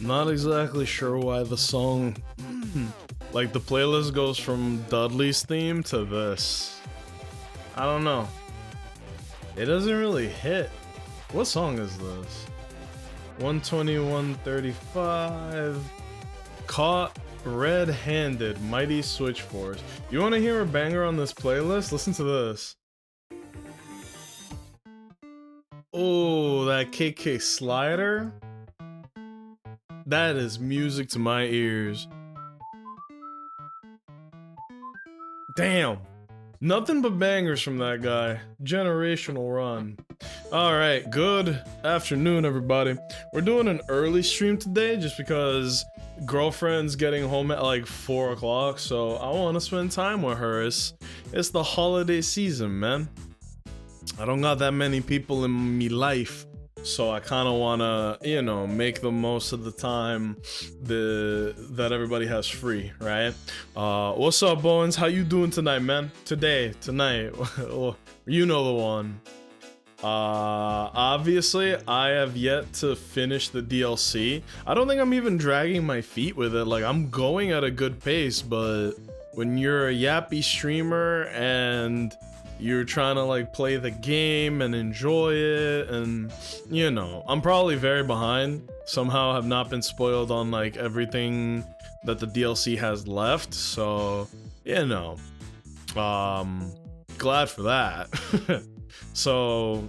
Not exactly sure why the song, like the playlist goes from Dudley's theme to this. I don't know. It doesn't really hit. What song is this? 121.35. Caught red-handed, Mighty Switch Force. You want to hear a banger on this playlist? Listen to this. Oh, that KK slider. That is music to my ears. Damn. Nothing but bangers from that guy. Generational run. Alright, good afternoon, everybody. We're doing an early stream today just because girlfriend's getting home at like 4 o'clock, so I want to spend time with her. It's the holiday season, man. I don't got that many people in me life, so I kind of want to, you know, make the most of the time that everybody has free, right? What's up, Bowens? How you doing tonight, man? Tonight, you know the one. Obviously, I have yet to finish the DLC. I don't think I'm even dragging my feet with it. Like, I'm going at a good pace, but when you're a yappy streamer and you're trying to like play the game and enjoy it, and you know, I'm probably very behind. Somehow have not been spoiled on like everything that the DLC has left, so you know, glad for that. So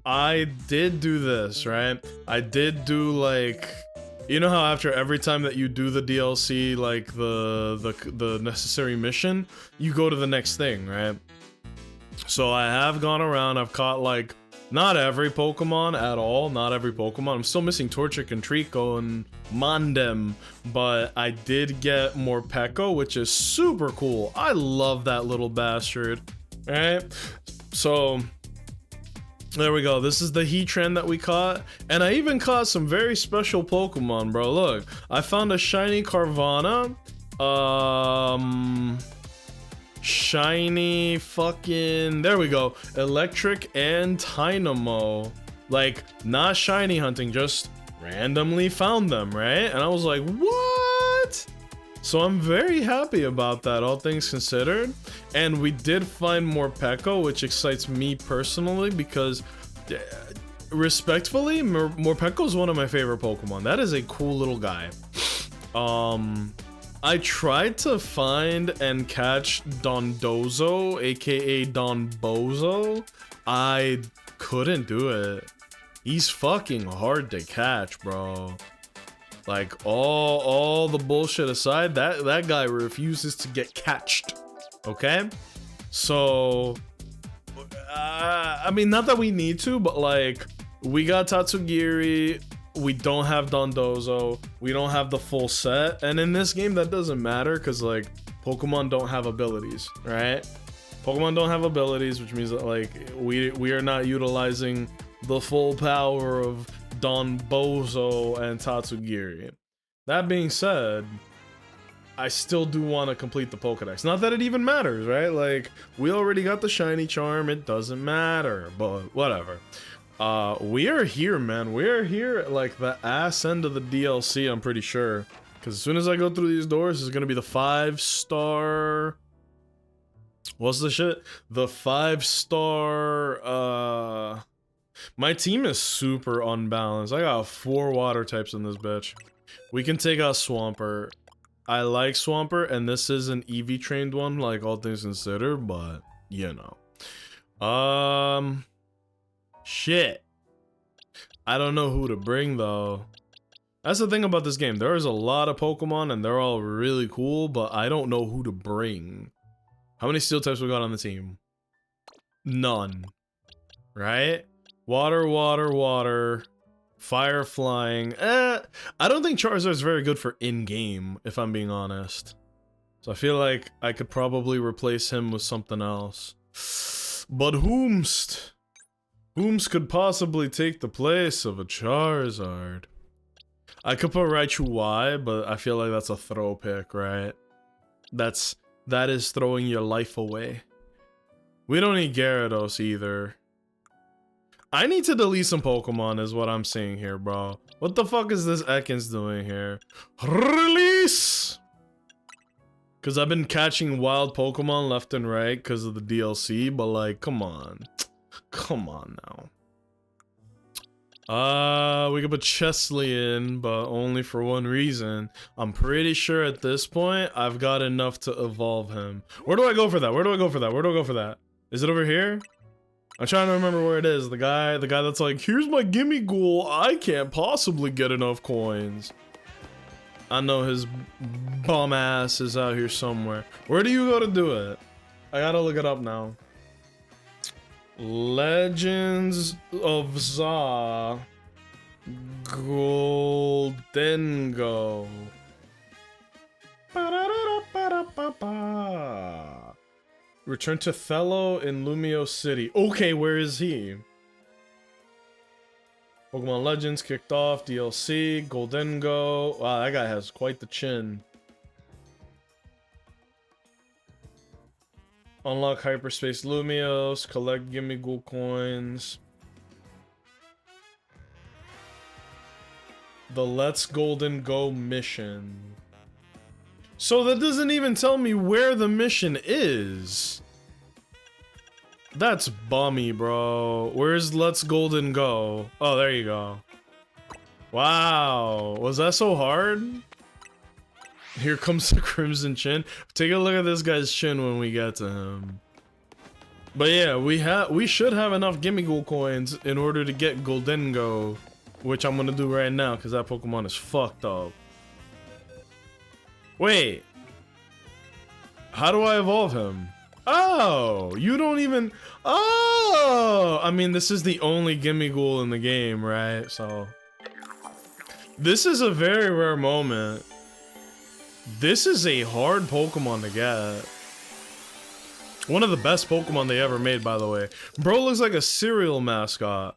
I did do this, right? I did do like, you know how after every time that you do the DLC, like the necessary mission, you go to the next thing, right? So I have gone around, I've caught like, not every Pokemon at all, not every Pokemon. I'm still missing Torchic and Trico and Mondem, but I did get Morpeko, which is super cool. I love that little bastard, right? So there we go. This is the Heatran that we caught, and I even caught some very special Pokemon, bro. Look, I found a shiny Carvana, shiny fucking, there we go, electric and Tynamo. Like, not shiny hunting, just randomly found them, right? And I was like, what? So I'm very happy about that, all things considered. And we did find Morpeko, which excites me personally because, respectfully, Morpeko is one of my favorite Pokemon. That is a cool little guy. I tried to find and catch Dondozo, aka Don Bozo. I couldn't do it. He's fucking hard to catch, bro. Like, all the bullshit aside, that guy refuses to get catched. Okay? So, I mean, not that we need to, but like, we got Tatsugiri. We don't have Dondozo, we don't have the full set, and in this game that doesn't matter because like Pokemon don't have abilities, right? Pokemon don't have abilities, which means that like we are not utilizing the full power of Donbozo and Tatsugiri. That being said, I still do want to complete the Pokedex. Not that it even matters, right? Like, we already got the shiny charm, it doesn't matter, but whatever. We are here, man. We are here at like the ass end of the DLC, I'm pretty sure. Because as soon as I go through these doors, it's gonna be the 5-star... What's the shit? The 5-star, My team is super unbalanced. I got 4 water types in this bitch. We can take out Swampert. I like Swampert, and this is an EV trained one, like all things considered, but, you know. Shit. I don't know who to bring, though. That's the thing about this game. There is a lot of Pokemon, and they're all really cool, but I don't know who to bring. How many Steel types we got on the team? None. Right? Water, water, water. Fire, flying. I don't think Charizard is very good for in-game, if I'm being honest. So I feel like I could probably replace him with something else. But whomst? Whomst could possibly take the place of a Charizard? I could put Raichu Y, but I feel like that's a throw pick, right? That is throwing your life away. We don't need Gyarados either. I need to delete some Pokemon is what I'm seeing here, bro. What the fuck is this Ekans doing here? Release! Because I've been catching wild Pokemon left and right because of the DLC, but like, come on. Come on now. We could put Chesley in, but only for one reason. I'm pretty sure at this point, I've got enough to evolve him. Where do I go for that? Where do I go for that? Where do I go for that? Is it over here? I'm trying to remember where it is. The guy that's like, here's my gimme ghoul. I can't possibly get enough coins. I know his bum ass is out here somewhere. Where do you go to do it? I gotta look it up now. Legends of Za Goldengo. Return to Thello in Lumio City. Okay, where is he? Pokemon Legends kicked off, DLC, Goldengo. Wow, that guy has quite the chin. Unlock Hyperspace Lumios, collect Gimme Ghoul coins. The Let's Golden Go mission. So that doesn't even tell me where the mission is. That's bummy, bro. Where's Let's Golden Go? Oh, there you go. Wow, was that so hard? Here comes the Crimson Chin. Take a look at this guy's chin when we get to him. But yeah, we should have enough Gimme Ghoul coins in order to get Goldengo, which I'm gonna do right now because that Pokemon is fucked up. Wait, how do I evolve him? Oh, you don't even. Oh, I mean, this is the only Gimme Ghoul in the game, right? So this is a very rare moment. This is a hard Pokemon to get. One of the best Pokemon they ever made, by the way. Bro looks like a cereal mascot.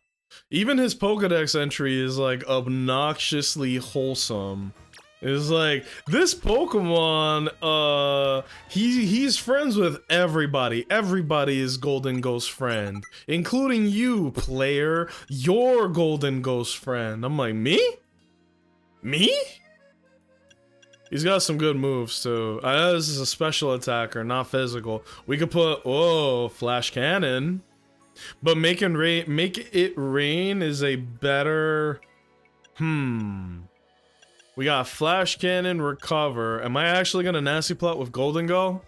Even his Pokedex entry is like obnoxiously wholesome. It's like, this Pokemon, he's friends with everybody. Everybody is Golden Ghost friend, including you, player. You're Golden Ghost friend. I'm like, me? Me? He's got some good moves too. I know this is a special attacker, not physical. We could put, oh, Flash Cannon. But make it rain is a better, We got Flash Cannon, Recover. Am I actually gonna Nasty Plot with Golden Go?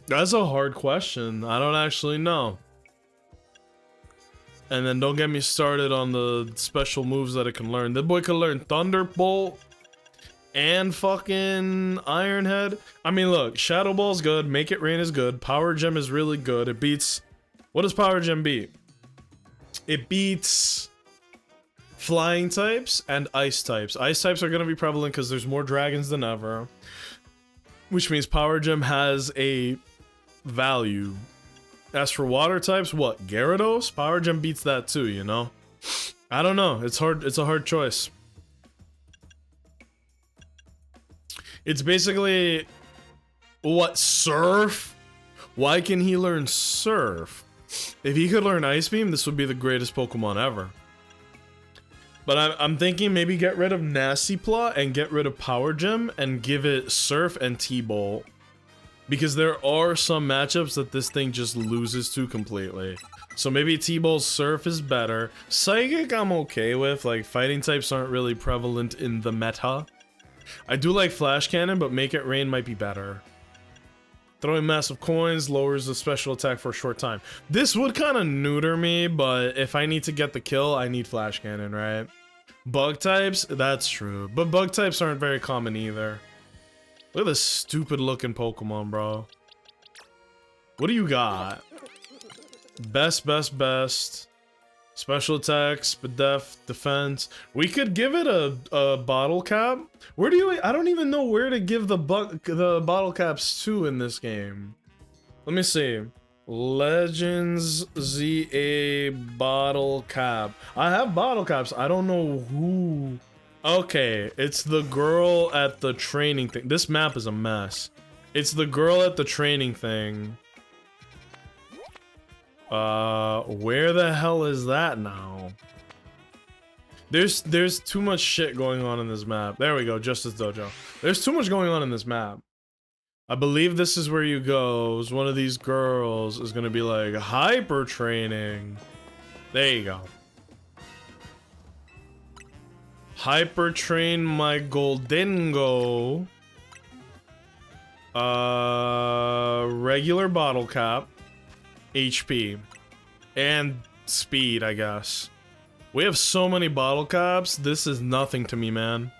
That's a hard question. I don't actually know. And then don't get me started on the special moves that it can learn. That boy can learn Thunderbolt and fucking Iron Head. I mean, look, Shadow Ball's good. Make It Rain is good. Power Gem is really good. It beats... What does Power Gem beat? It beats Flying types and Ice types. Ice types are going to be prevalent because there's more dragons than ever. Which means Power Gem has a value. As for water types, what? Gyarados? Power Gem beats that too, you know? I don't know. It's hard. It's a hard choice. It's basically... What? Surf? Why can he learn Surf? If he could learn Ice Beam, this would be the greatest Pokemon ever. But I'm thinking maybe get rid of Nasty Plot and get rid of Power Gem and give it Surf and T-Bolt. Because there are some matchups that this thing just loses to completely. So maybe T-Ball's Surf is better. Psychic I'm okay with, like fighting types aren't really prevalent in the meta. I do like Flash Cannon, but Make It Rain might be better. Throwing massive coins lowers the special attack for a short time. This would kind of neuter me, but if I need to get the kill, I need Flash Cannon, right? Bug types, that's true. But bug types aren't very common either. Look at this stupid looking Pokemon, bro. What do you got? Best. Special attacks, Spadef, defense. We could give it a bottle cap. Where do you... I don't even know where to give the bottle caps to in this game. Let me see. Legends ZA bottle cap. I have bottle caps. I don't know who... Okay, it's the girl at the training thing. This map is a mess. It's the girl at the training thing. Where the hell is that now? There's too much shit going on in this map. There we go, Justice Dojo. There's too much going on in this map. I believe this is where you go. One of these girls is gonna be like, hyper training. There you go. Hyper train my Goldengo. Regular bottle cap. HP. And speed, I guess. We have so many bottle caps. This is nothing to me, man.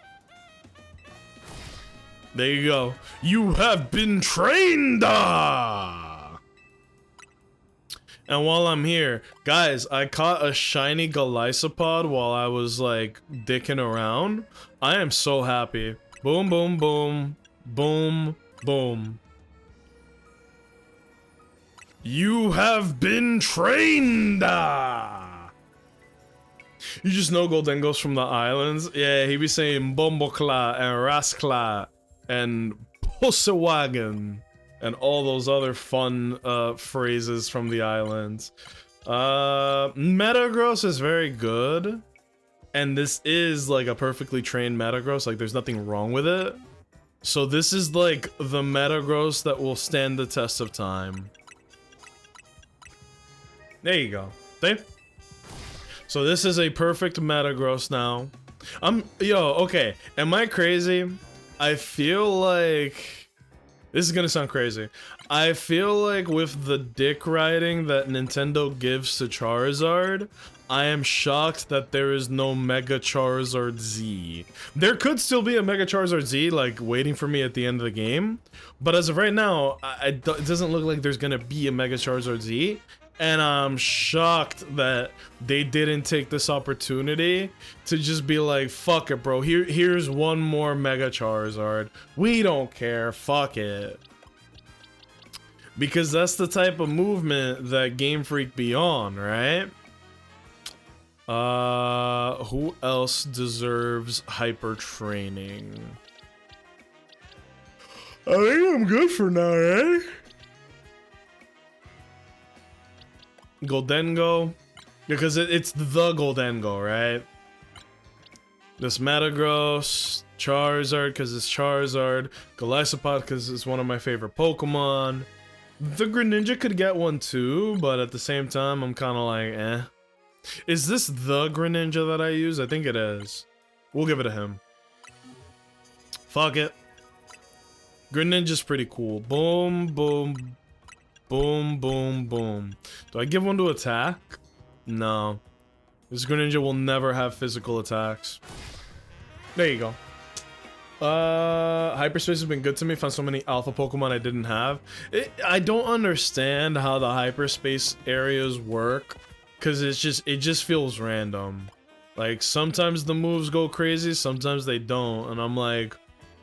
There you go. You have been trained! And while I'm here, guys, I caught a shiny Golisopod while I was, like, dicking around. I am so happy. Boom, boom, boom. Boom, boom. You have been trained! You just know Goldengos from the islands? Yeah, he be saying Bombokla and Raskla and Pussewagen and all those other fun phrases from the islands. Metagross is very good. And this is like a perfectly trained Metagross, like there's nothing wrong with it. So this is like the Metagross that will stand the test of time. There you go. See? So this is a perfect Metagross now. Okay, am I crazy? I feel like... This is gonna sound crazy. I feel like with the dick riding that Nintendo gives to Charizard, I am shocked that there is no Mega Charizard Z. There could still be a Mega Charizard Z, like, waiting for me at the end of the game. But as of right now, it doesn't look like there's gonna be a Mega Charizard Z. And I'm shocked that they didn't take this opportunity to just be like, fuck it, bro. Here's one more Mega Charizard. We don't care. Fuck it. Because that's the type of movement that Game Freak be on, right? Who else deserves hyper training? I think I'm good for now, eh? Goldengo, because it's the Goldengo, right? This Metagross, Charizard, because it's Charizard, Golisopod, because it's one of my favorite Pokemon. The Greninja could get one too, but at the same time, I'm kind of like, eh. Is this the Greninja that I use? I think it is. We'll give it to him. Fuck it. Greninja's pretty cool. Boom, boom, boom, boom, boom. Do I give one to attack? No. This Greninja will never have physical attacks. There you go. Hyperspace has been good to me. Found so many alpha Pokemon I didn't have. I don't understand how the hyperspace areas work, because it just feels random. Like, sometimes the moves go crazy, sometimes they don't, and I'm like,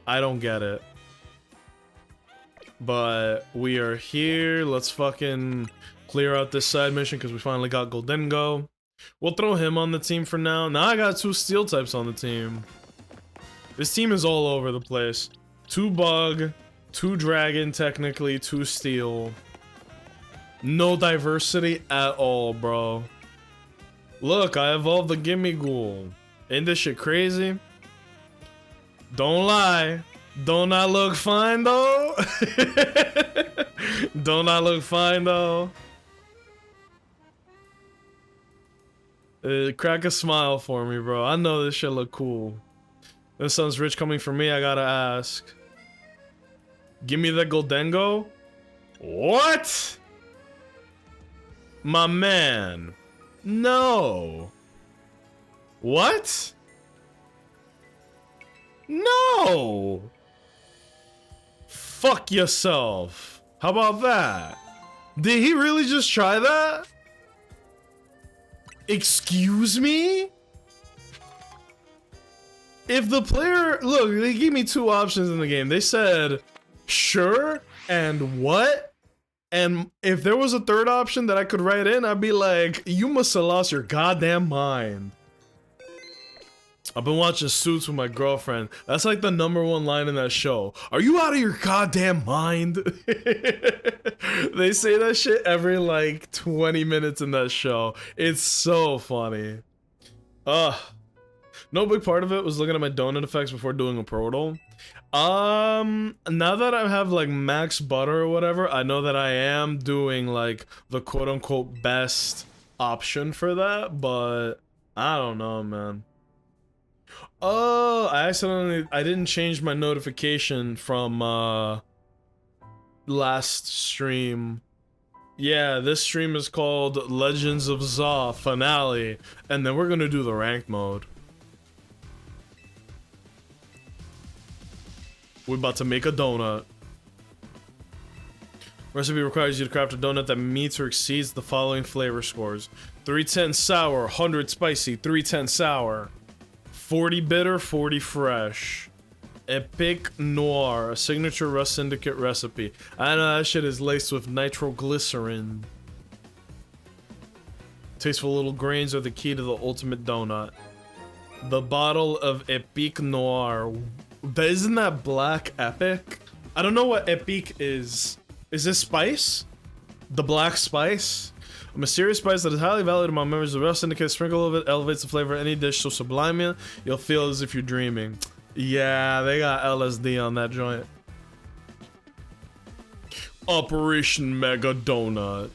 I don't get it. But we are here. Let's fucking clear out this side mission because we finally got Goldengo. We'll throw him on the team for now. Now I got 2 steel types on the team. This team is all over the place. 2 bug, 2 dragon, technically, 2 steel. No diversity at all, bro. Look, I evolved the Gimme Ghoul. Ain't this shit crazy? Don't lie. Don't I look fine though? Don't I look fine though? Crack a smile for me, bro. I know this shit look cool. This sounds rich coming from me, I gotta ask. Give me the Goldengo? What? My man. No. What? No. Fuck yourself. How about that? Did he really just try that? Excuse me? If the player... Look, they gave me 2 options in the game. They said, sure, and what? And if there was a 3rd option that I could write in, I'd be like, you must have lost your goddamn mind. I've been watching Suits with my girlfriend. That's like the #1 line in that show. Are you out of your goddamn mind? They say that shit every like 20 minutes in that show. It's so funny. No big part of it was looking at my donut effects before doing a portal. Now that I have like max butter or whatever, I know that I am doing like the quote-unquote best option for that, but I don't know, man. Oh, I didn't change my notification from last stream. Yeah, this stream is called Legends of Za Finale, and then we're gonna do the rank mode. We're about to make a donut. Recipe requires you to craft a donut that meets or exceeds the following flavor scores: 310 sour, 100 spicy, 310 sour, 40 bitter, 40 fresh. Epic Noir, a signature Rust Syndicate recipe. I know that shit is laced with nitroglycerin. Tasteful little grains are the key to the ultimate donut. The bottle of Epic Noir. Isn't that black epic? I don't know what Epic is. Is this spice? The black spice? A mysterious spice that is highly valued among members of the Rust Syndicate. Sprinkle of it elevates the flavor of any dish so sublime you'll feel as if you're dreaming. Yeah, they got LSD on that joint. Operation Mega Donut.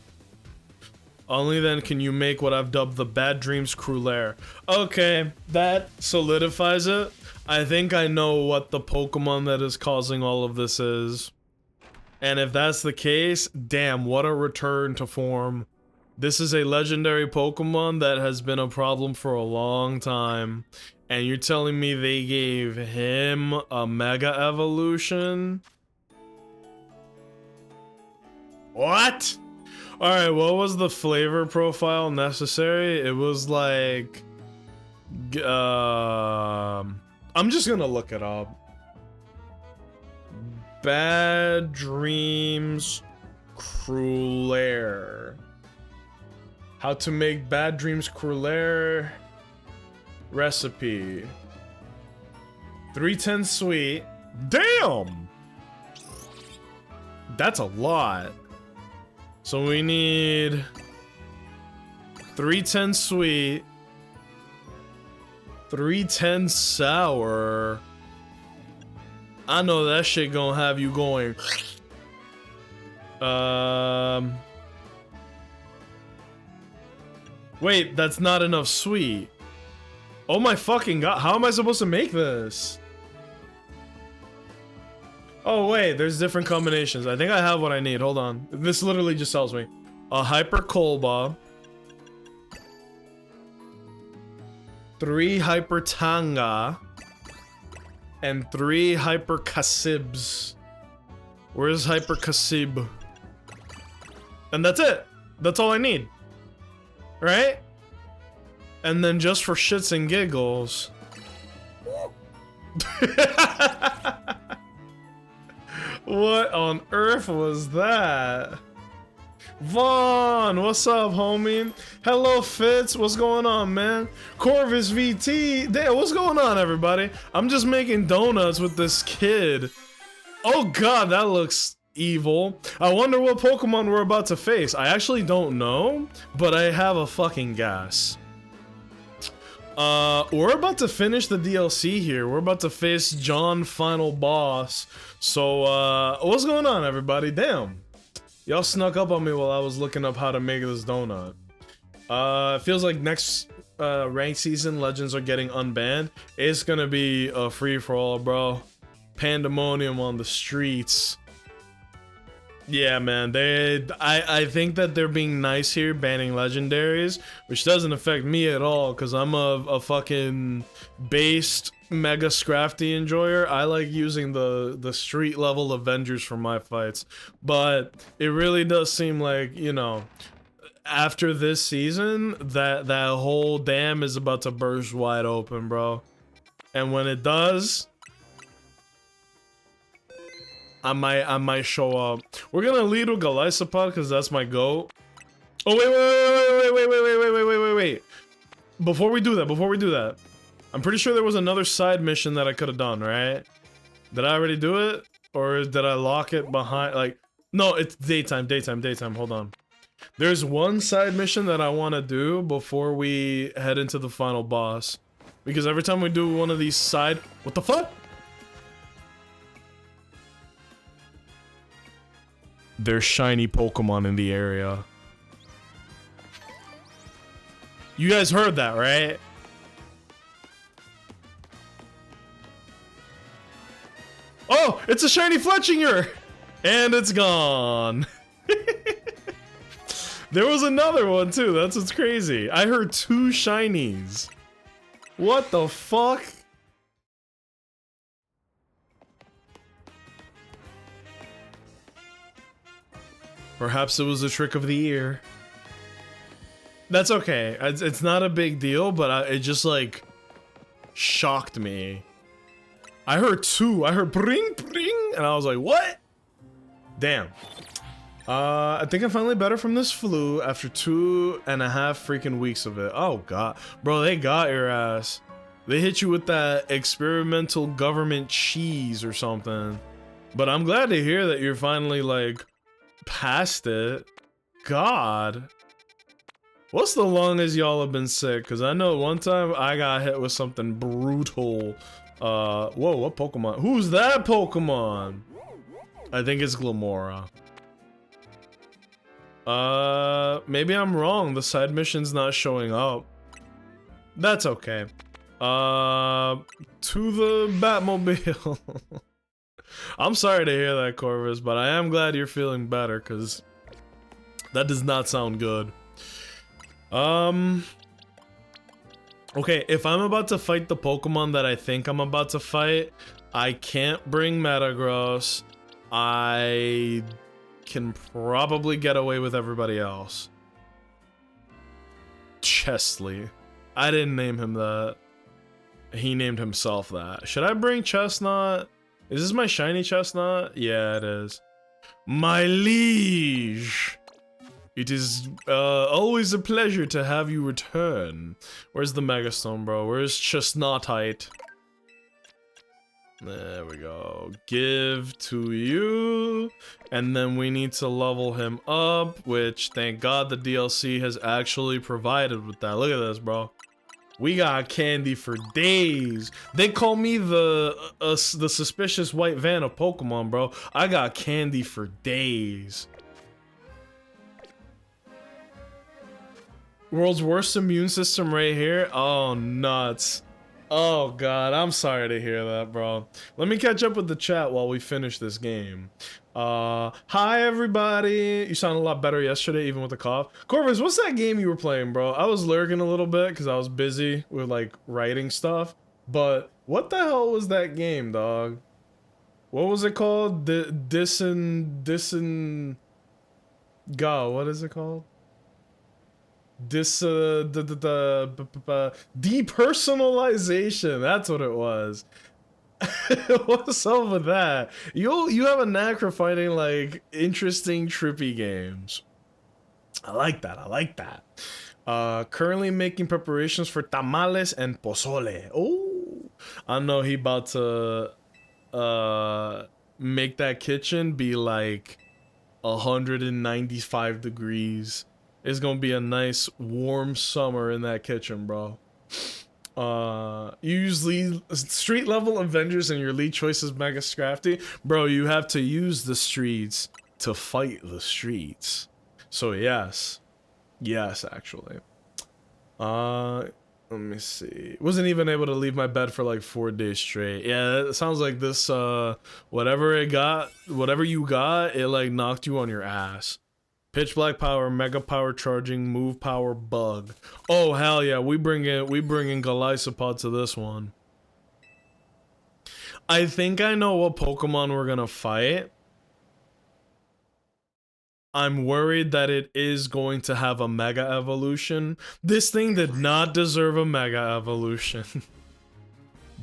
Only then can you make what I've dubbed the Bad Dreams Cruelaire. Okay, that solidifies it. I think I know what the Pokemon that is causing all of this is. And if that's the case, damn, what a return to form. This is a legendary Pokemon that has been a problem for a long time. And you're telling me they gave him a Mega Evolution? What? Alright, what was the flavor profile necessary? It was like... I'm just gonna look it up. Bad Dreams Cruelaire. How to make Bad Dreams Cruelaire recipe. 310 sweet. Damn! That's a lot. So we need 310 sweet, 310 sour. I know that shit gonna have you going. Wait, that's not enough sweet. Oh my fucking god, how am I supposed to make this? Oh wait, there's different combinations. I think I have what I need, hold on. This literally just tells me. A Hyper Kolba. 3 Hyper Tanga. And 3 Hyper Kasibs. Where's Hyper Kasib? And that's it. That's all I need. Right? And then just for shits and giggles. What on earth was that? Vaughn, what's up, homie? Hello, Fitz, what's going on, man? Corvus VT, damn, what's going on, everybody? I'm just making donuts with this kid. Oh god, that looks evil. I wonder what Pokemon we're about to face. I actually don't know, but I have a fucking guess. We're about to finish the DLC here. We're about to face John final boss. So, what's going on, everybody? Damn. Y'all snuck up on me while I was looking up how to make this donut. It feels like next ranked season, Legends are getting unbanned. It's gonna be a free-for-all, bro. Pandemonium on the streets. Yeah, man, I think that they're being nice here, banning legendaries, which doesn't affect me at all, because I'm a fucking based Mega Scrafty enjoyer. I like using the street level Avengers for my fights, but it really does seem like, you know, after this season, that whole dam is about to burst wide open, bro. And when it does, I might show up. We're gonna lead with Galisapod because that's my goat. Oh wait. Before we do that, I'm pretty sure there was another side mission that I could have done, right? Did I already do it? Or did I lock it behind, like... No, it's daytime, hold on. There's one side mission that I want to do before we head into the final boss. Because every time we do one of these side... What the fuck? There's shiny Pokemon in the area. You guys heard that, right? Oh, it's a shiny Fletchinger! And it's gone. There was another one too, that's what's crazy. I heard 2 shinies. What the fuck? Perhaps it was a trick of the ear. That's okay. It's not a big deal, but it just like shocked me. I heard 2. I heard bring bring, and I was like, what? Damn. I think I'm finally better from this flu after 2.5 freaking weeks of it. Oh god, bro, they got your ass. They hit you with that experimental government cheese or something. But I'm glad to hear that you're finally like past it. God. What's the longest y'all have been sick? Because I know one time I got hit with something brutal. Whoa, what Pokemon? Who's that Pokemon? I think it's Glamora. Maybe I'm wrong. The side mission's not showing up. That's okay. To the Batmobile. I'm sorry to hear that, Corvus, but I am glad you're feeling better, because that does not sound good. Okay, if I'm about to fight the Pokemon that I think I'm about to fight, I can't bring Metagross. I can probably get away with everybody else. Chesley. I didn't name him that. He named himself that. Should I bring Chestnut? Is this my shiny Chestnut? Yeah, it is. My liege! It is always a pleasure to have you return. Where's the Megastone, bro? Where's Chestnutite? There we go. Give to you. And then we need to level him up, which thank God the DLC has actually provided with that. Look at this, bro. We got candy for days. They call me the suspicious white van of Pokemon, bro. I got candy for days. World's worst immune system right here. Oh, nuts. Oh, God. I'm sorry to hear that, bro. Let me catch up with the chat while we finish this game. Hi, everybody. You sound a lot better yesterday, even with the cough. Corvus, what's that game you were playing, bro? I was lurking a little bit because I was busy with, like, writing stuff. But what the hell was that game, dog? What was it called? God, what is it called? Depersonalization. That's what it was. What's up with that? You have a knack for finding like interesting trippy games. I like that. I like that. Currently making preparations for tamales and pozole. Oh, I know he about to make that kitchen be like 195 degrees. It's gonna be a nice warm summer in that kitchen, bro. Usually street level Avengers and your lead choice is Mega Scrafty. Bro, you have to use the streets to fight the streets. So yes. Yes, actually. Let me see. Wasn't even able to leave my bed for like 4 days straight. Yeah, it sounds like this, whatever you got, it like knocked you on your ass. Pitch black power, mega power charging, move power, bug. Oh hell yeah, we bring in Golisopod to this one. I think I know what Pokemon we're gonna fight. I'm worried that it is going to have a mega evolution. This thing did not deserve a mega evolution.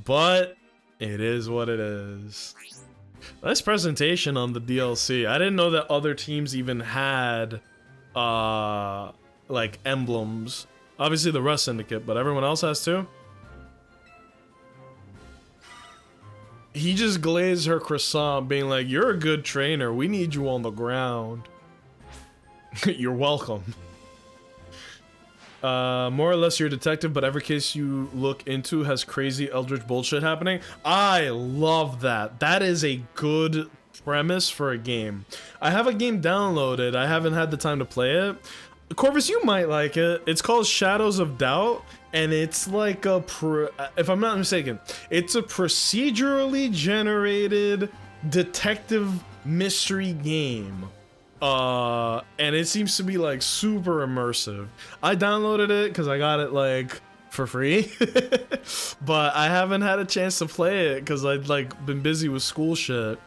But it is what it is. Nice presentation on the DLC. I didn't know that other teams even had like emblems. Obviously the Rust Syndicate, but everyone else has too. he just glazed her croissant, being like, "You're a good trainer. We need you on the ground." You're welcome. More or less you're a detective, but every case you look into has crazy eldritch bullshit happening. I love that. That is a good premise for a game. I have a game downloaded. I haven't had the time to play it. Corvus, you might like it. It's called Shadows of Doubt, and it's like a if I'm not mistaken, it's a procedurally generated detective mystery game. And it seems to be like super immersive. I downloaded it because I got it like for free, but I haven't had a chance to play it because I'd like been busy with school shit.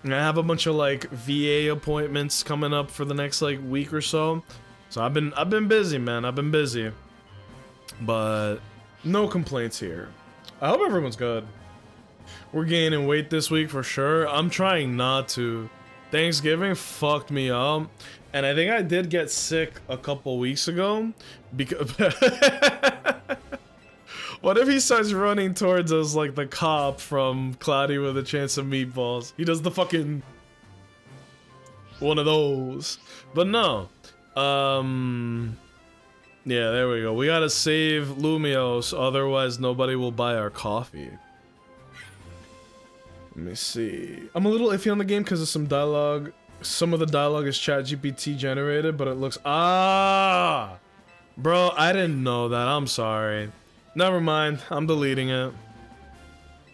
And I have a bunch of like VA appointments coming up for the next like week or so. So I've been busy, man. I've been busy, but no complaints here. I hope everyone's good. We're gaining weight this week for sure. I'm trying not to. Thanksgiving fucked me up, and I think I did get sick a couple weeks ago because what if he starts running towards us like the cop from Cloudy with a Chance of Meatballs? He does the fucking one of those. But no. Yeah, there we go. We gotta save Lumios, otherwise nobody will buy our coffee. Let me see. I'm a little iffy on the game because of some dialogue. Some of the dialogue is ChatGPT generated, but it looks... Ah! Bro, I didn't know that. I'm sorry. Never mind. I'm deleting it.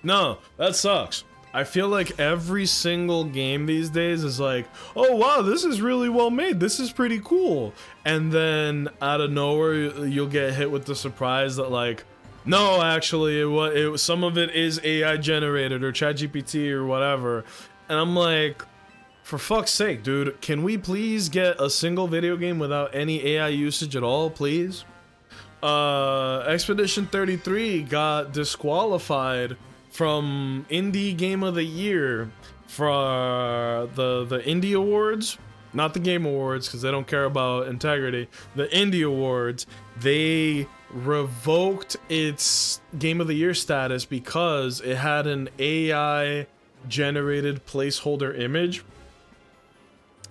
No, that sucks. I feel like every single game these days is like, oh wow, this is really well made. This is pretty cool. And then out of nowhere, you'll get hit with the surprise that like, no, actually, some of it is AI generated or ChatGPT or whatever. And I'm like, for fuck's sake, dude, can we please get a single video game without any AI usage at all, please? Expedition 33 got disqualified from Indie Game of the Year for the Indie Awards. Not the Game Awards, because they don't care about integrity. The Indie Awards, they revoked its Game of the Year status because it had an AI generated placeholder image.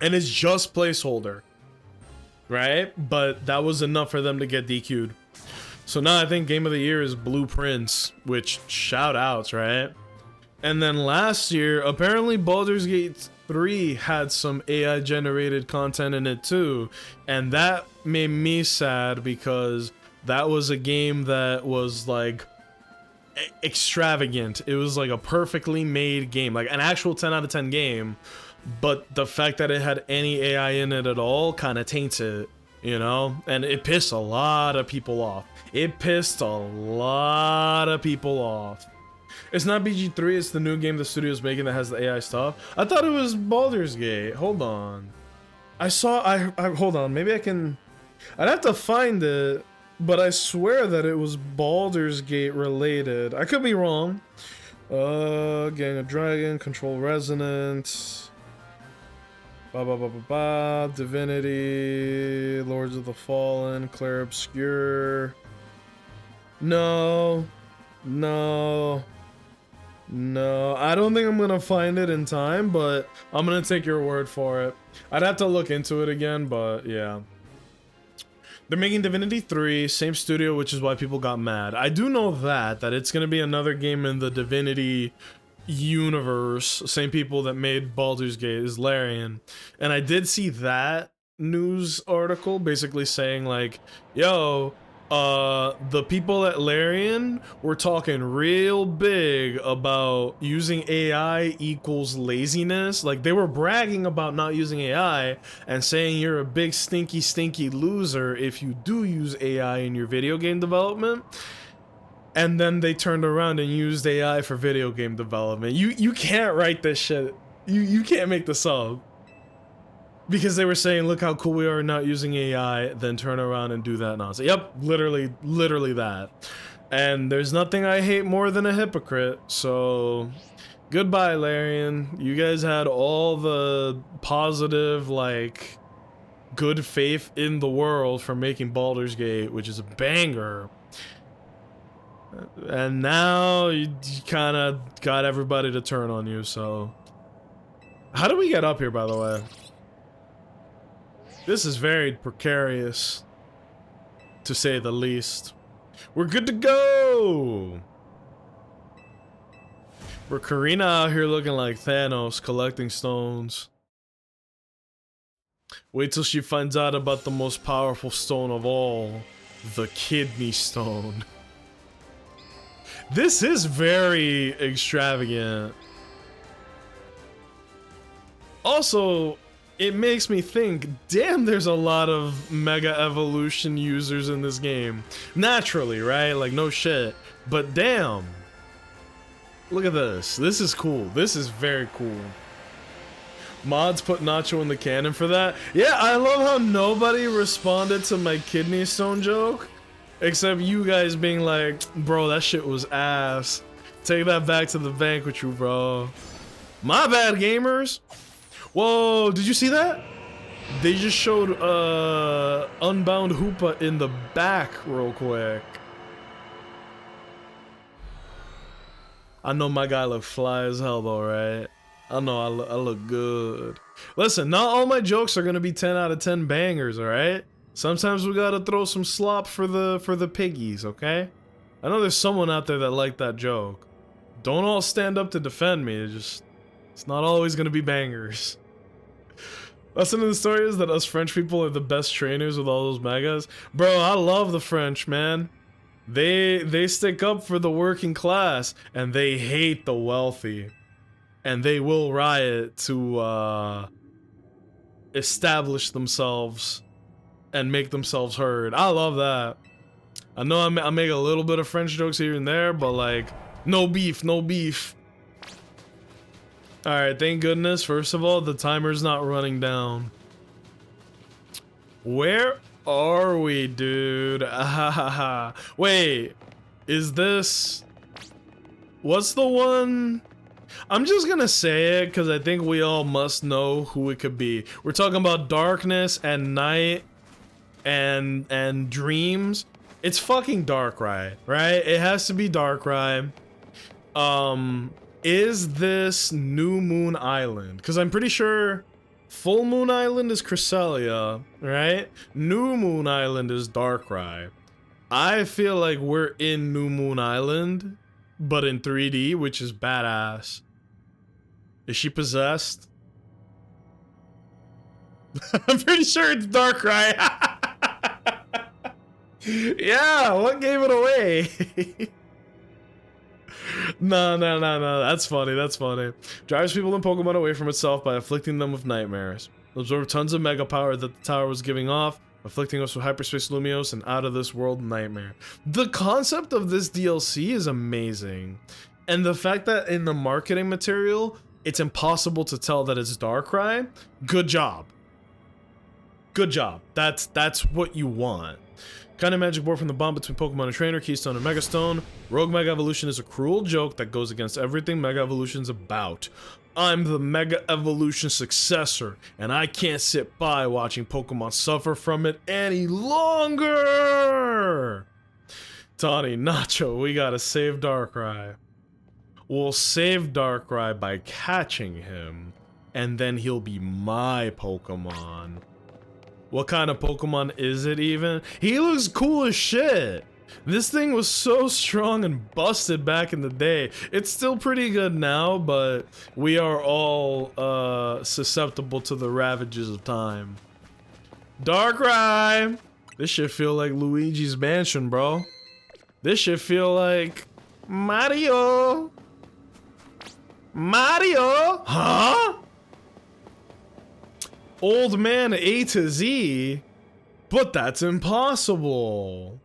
And it's just placeholder, right? But that was enough for them to get DQ'd. So now I think Game of the Year is Blueprints, which shout outs, right? And then last year, apparently Baldur's Gate 3 had some AI generated content in it too. And that made me sad because that was a game that was like extravagant. It was like a perfectly made game, like an actual 10 out of 10 game. But the fact that it had any AI in it at all kind of taints it, you know? And it pissed a lot of people off. It pissed a lot of people off. It's not BG3, it's the new game the studio's making that has the AI stuff. I thought it was Baldur's Gate. Hold on. Hold on, maybe I can... I'd have to find it, but I swear that it was Baldur's Gate related. I could be wrong. Gang of Dragon, Control Resonance... Divinity, Lords of the Fallen, Clair Obscure. No. I don't think I'm gonna find it in time, but I'm gonna take your word for it. I'd have to look into it again, but yeah. They're making Divinity 3, same studio, which is why people got mad. I do know that it's gonna be another game in the Divinity universe. Same people that made Baldur's Gate is Larian. And I did see that news article basically saying like, yo, the people at Larian were talking real big about using AI equals laziness. Like they were bragging about not using AI and saying you're a big stinky loser if you do use AI in your video game development. And then they turned around and used AI for video game development. You can't write this shit. You can't make this up. Because they were saying, look how cool we are not using AI, then turn around and do that nonsense. Yep, literally that. And there's nothing I hate more than a hypocrite, so... Goodbye, Larian. You guys had all the positive, like, good faith in the world for making Baldur's Gate, which is a banger. And now you kind of got everybody to turn on you, so... How do we get up here, by the way? This is very precarious, to say the least. We're good to go! We're Karina out here looking like Thanos, collecting stones. Wait till she finds out about the most powerful stone of all, the kidney stone. This is very extravagant. Also, it makes me think, damn, there's a lot of Mega Evolution users in this game. Naturally, right? Like, no shit. But damn. Look at this. This is cool. This is very cool. Mods put Nacho in the canon for that. Yeah, I love how nobody responded to my kidney stone joke. Except you guys being like, bro, that shit was ass. Take that back to the bank with you, bro. My bad, gamers. Whoa, did you see that? They just showed Unbound Hoopa in the back real quick. I know my guy look fly as hell though, right? I know I look good. Listen, not all my jokes are gonna be 10 out of 10 bangers, alright? Sometimes we gotta throw some slop for the piggies, okay? I know there's someone out there that liked that joke. Don't all stand up to defend me, it's not always gonna be bangers. Lesson of the story is that us French people are the best trainers with all those megas. Bro, I love the French, man. They stick up for the working class, and they hate the wealthy. And they will riot to establish themselves and make themselves heard. I love that. I know I make a little bit of French jokes here and there, but like, no beef, no beef. Alright, thank goodness, first of all, the timer's not running down. Where are we, dude? Wait, is this... What's the one... I'm just gonna say it, because I think we all must know who it could be. We're talking about darkness and night and dreams. It's fucking Darkrai, right? It has to be Darkrai. Is this New Moon Island? Because I'm pretty sure Full Moon Island is Cresselia, right? New Moon Island is Darkrai. I feel like we're in New Moon Island, but in 3D, which is badass. Is she possessed? I'm pretty sure it's Darkrai. Yeah, what gave it away? No, that's funny, that's funny. Drives people in Pokemon away from itself by afflicting them with nightmares. Absorb tons of mega power that the tower was giving off, afflicting us with hyperspace Lumios and out of this world nightmare. The concept of this DLC is amazing. And the fact that in the marketing material, it's impossible to tell that it's Darkrai, good job. Good job. That's what you want. Kind of magic board from the bond between Pokemon and Trainer, Keystone and Megastone. Rogue Mega Evolution is a cruel joke that goes against everything Mega Evolution's about. I'm the Mega Evolution successor, and I can't sit by watching Pokemon suffer from it any longer! Tawny, Nacho, we gotta save Darkrai. We'll save Darkrai by catching him, and then he'll be my Pokemon. What kind of Pokemon is it even? He looks cool as shit. This thing was so strong and busted back in the day. It's still pretty good now, but we are all susceptible to the ravages of time. Darkrai! This shit feel like Luigi's Mansion, bro. This shit feel like Mario. Mario? Huh? Old man A to Z? But that's impossible.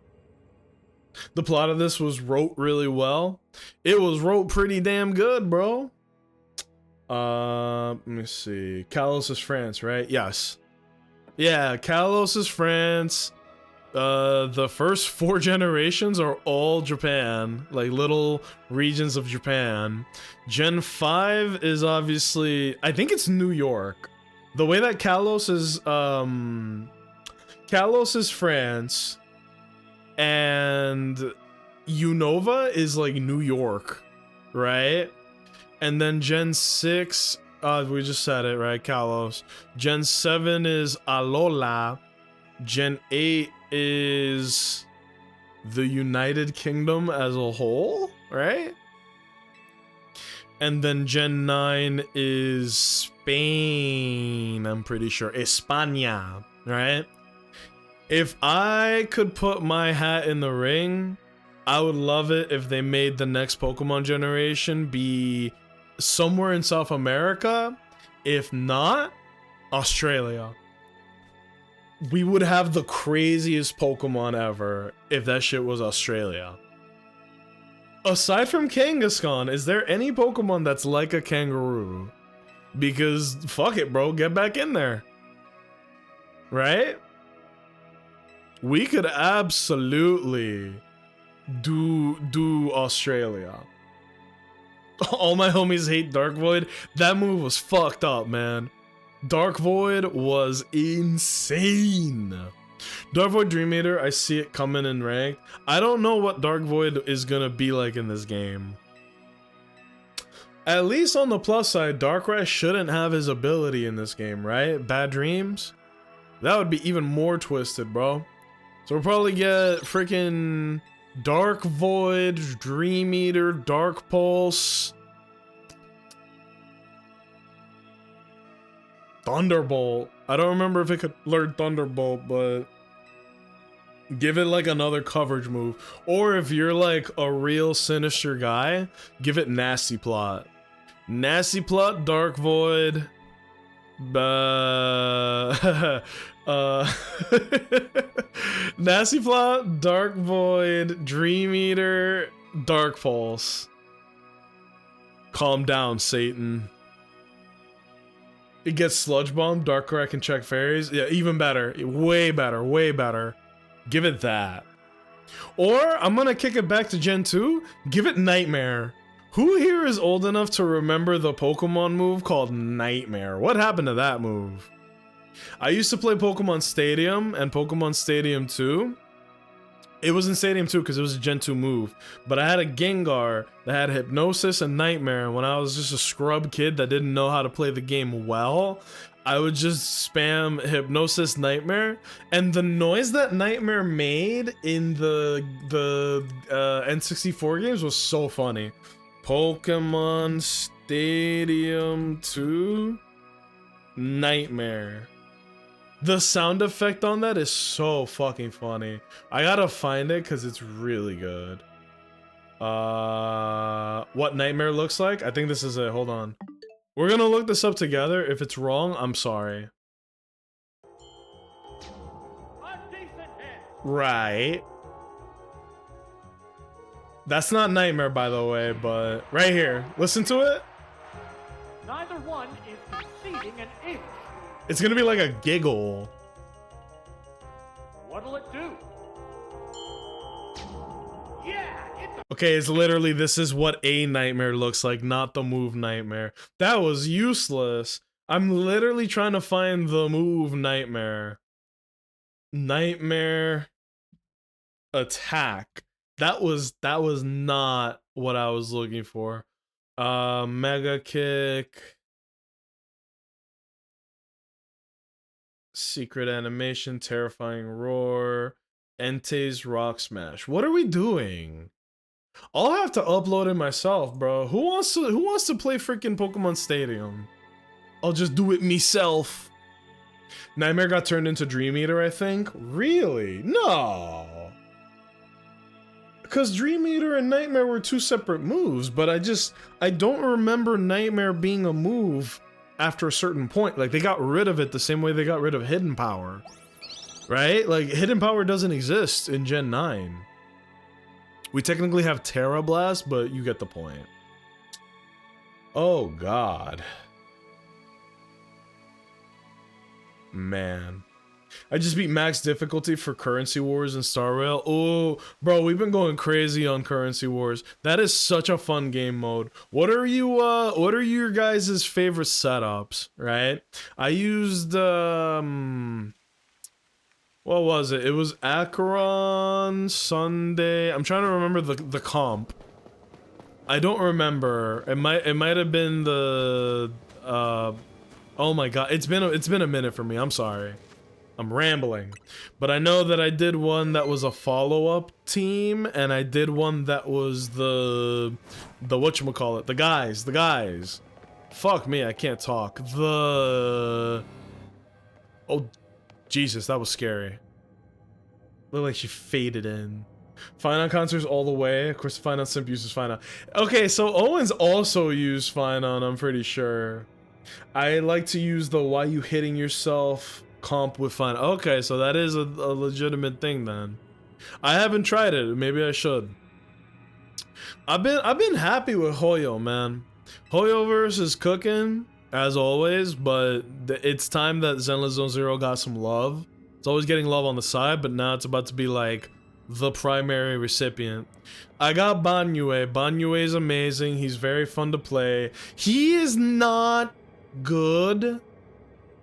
The plot of this was wrote really well. It was wrote pretty damn good, bro. Let me see. Kalos is France, right? Yes. Yeah, Kalos is France. The first 4 generations are all Japan, like little regions of Japan. Gen 5 is obviously, I think it's New York. The way that Kalos is France, and Unova is like New York, right? And then Gen 6, we just said it, right? Kalos. Gen 7 is Alola. Gen 8 is the United Kingdom as a whole, right? And then Gen 9 is Spain, I'm pretty sure. España, right? If I could put my hat in the ring, I would love it if they made the next Pokemon generation be somewhere in South America. If not, Australia. We would have the craziest Pokemon ever if that shit was Australia. Aside from Kangaskhan, is there any Pokemon that's like a kangaroo? Because fuck it, bro, get back in there. Right? We could absolutely do Australia. All my homies hate Dark Void. That move was fucked up, man. Dark Void was insane. Dark Void Dream Eater, I see it coming in ranked. I don't know what Dark Void is gonna be like in this game. At least on the plus side, Darkrai shouldn't have his ability in this game, right? Bad Dreams? That would be even more twisted, bro. So we'll probably get freaking Dark Void, Dream Eater, Dark Pulse, Thunderbolt. I don't remember if it could learn Thunderbolt, but give it like another coverage move. Or if you're like a real sinister guy, give it Nasty Plot. Nasty Plot, Dark Void, Nasty Plot, Dark Void, Dream Eater, Dark Pulse. Calm down, Satan. It gets Sludge Bomb, Darkrai can check fairies. Yeah, even better. Way better, way better. Give it that. Or, I'm gonna kick it back to Gen 2, give it Nightmare. Who here is old enough to remember the Pokemon move called Nightmare? What happened to that move? I used to play Pokemon Stadium and Pokemon Stadium 2. It was in Stadium 2 because it was a Gen 2 move. But I had a Gengar that had Hypnosis and Nightmare. And when I was just a scrub kid that didn't know how to play the game well, I would just spam Hypnosis Nightmare. And the noise that Nightmare made in the N64 games was so funny. Pokemon Stadium 2 Nightmare. The sound effect on that is so fucking funny. I gotta find it because it's really good. What Nightmare looks like? I think this is it. Hold on. We're gonna look this up together. If it's wrong, I'm sorry. Right. That's not Nightmare, by the way, but right here. Listen to it. Neither one is exceeding an inch. It's gonna be like a giggle. What'll it do? Yeah, it's Okay, it's literally, this is what a Nightmare looks like, not the move Nightmare. That was useless. I'm literally trying to find the move Nightmare. Nightmare attack. That was not what I was looking for. Mega Kick. Secret Animation, Terrifying Roar, Entei's Rock Smash. What are we doing? I'll have to upload it myself, bro. Who wants to play freaking Pokemon Stadium? I'll just do it myself. Nightmare got turned into Dream Eater, I think. Really? No. Because Dream Eater and Nightmare were two separate moves, but I don't remember Nightmare being a move after a certain point. Like, they got rid of it the same way they got rid of Hidden Power. Right? Like, Hidden Power doesn't exist in Gen 9. We technically have Terra Blast, but you get the point. Oh, God. Man. I just beat max difficulty for Currency Wars and Star Rail. Oh, bro, we've been going crazy on Currency Wars. That is such a fun game mode. What are your guys' favorite setups, right? I used What was it? It was Acheron Sunday. I'm trying to remember the comp. I don't remember. It might have been the oh my god. It's been a minute for me. I'm sorry. I'm rambling. But I know that I did one that was a follow-up team, and I did one that was the whatchamacallit, the guys. Fuck me, I can't talk. Oh Jesus, that was scary. Looked like she faded in. Fine on concerts all the way. Of course, Fine on Simp uses Fine on. Okay, so Owens also used Fine on, I'm pretty sure. I like to use the why you hitting yourself comp with Fine. Okay, so that is a legitimate thing then. I haven't tried it. Maybe I should. I've been happy with Hoyo, man. Hoyoverse is cooking as always, but it's time that Zenless Zone Zero got some love. It's always getting love on the side, but now it's about to be like the primary recipient. I got Banyue. Banyue is amazing. He's very fun to play. He is not good.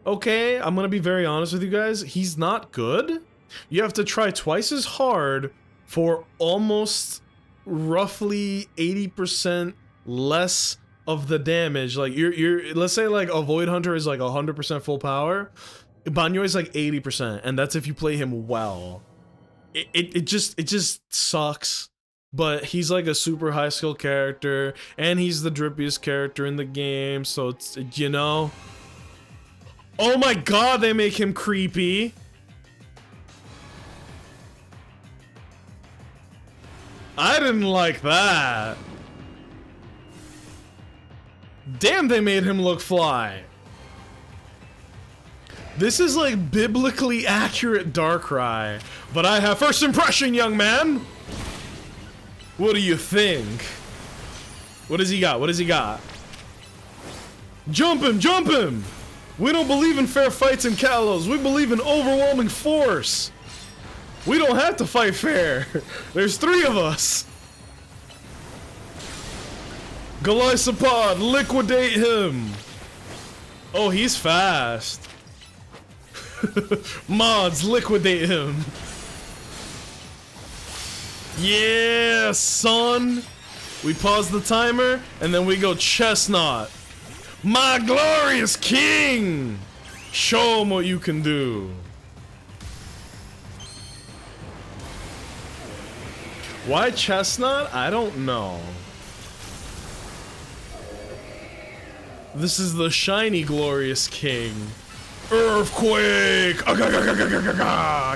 Okay, I'm gonna be very honest with you guys. He's not good. You have to try twice as hard for almost roughly 80% less of the damage. Like let's say like a Void Hunter is like 100% full power. Banyue is like 80%, and that's if you play him well. It just sucks. But he's like a super high skill character, and he's the drippiest character in the game, so it's, you know. Oh my god, they make him creepy. I didn't like that. Damn, they made him look fly. This is like biblically accurate Darkrai, but I have first impression, young man. What do you think? What does he got? What does he got? Jump him! Jump him! We don't believe in fair fights in Kalos. We believe in overwhelming force. We don't have to fight fair. There's 3 of us. Galisapod, liquidate him. Oh, he's fast. Mods, liquidate him. Yeah, son. We pause the timer, and then we go Chestnut. My glorious king! Show him what you can do. Why Chestnut? I don't know. This is the shiny glorious king. Earthquake!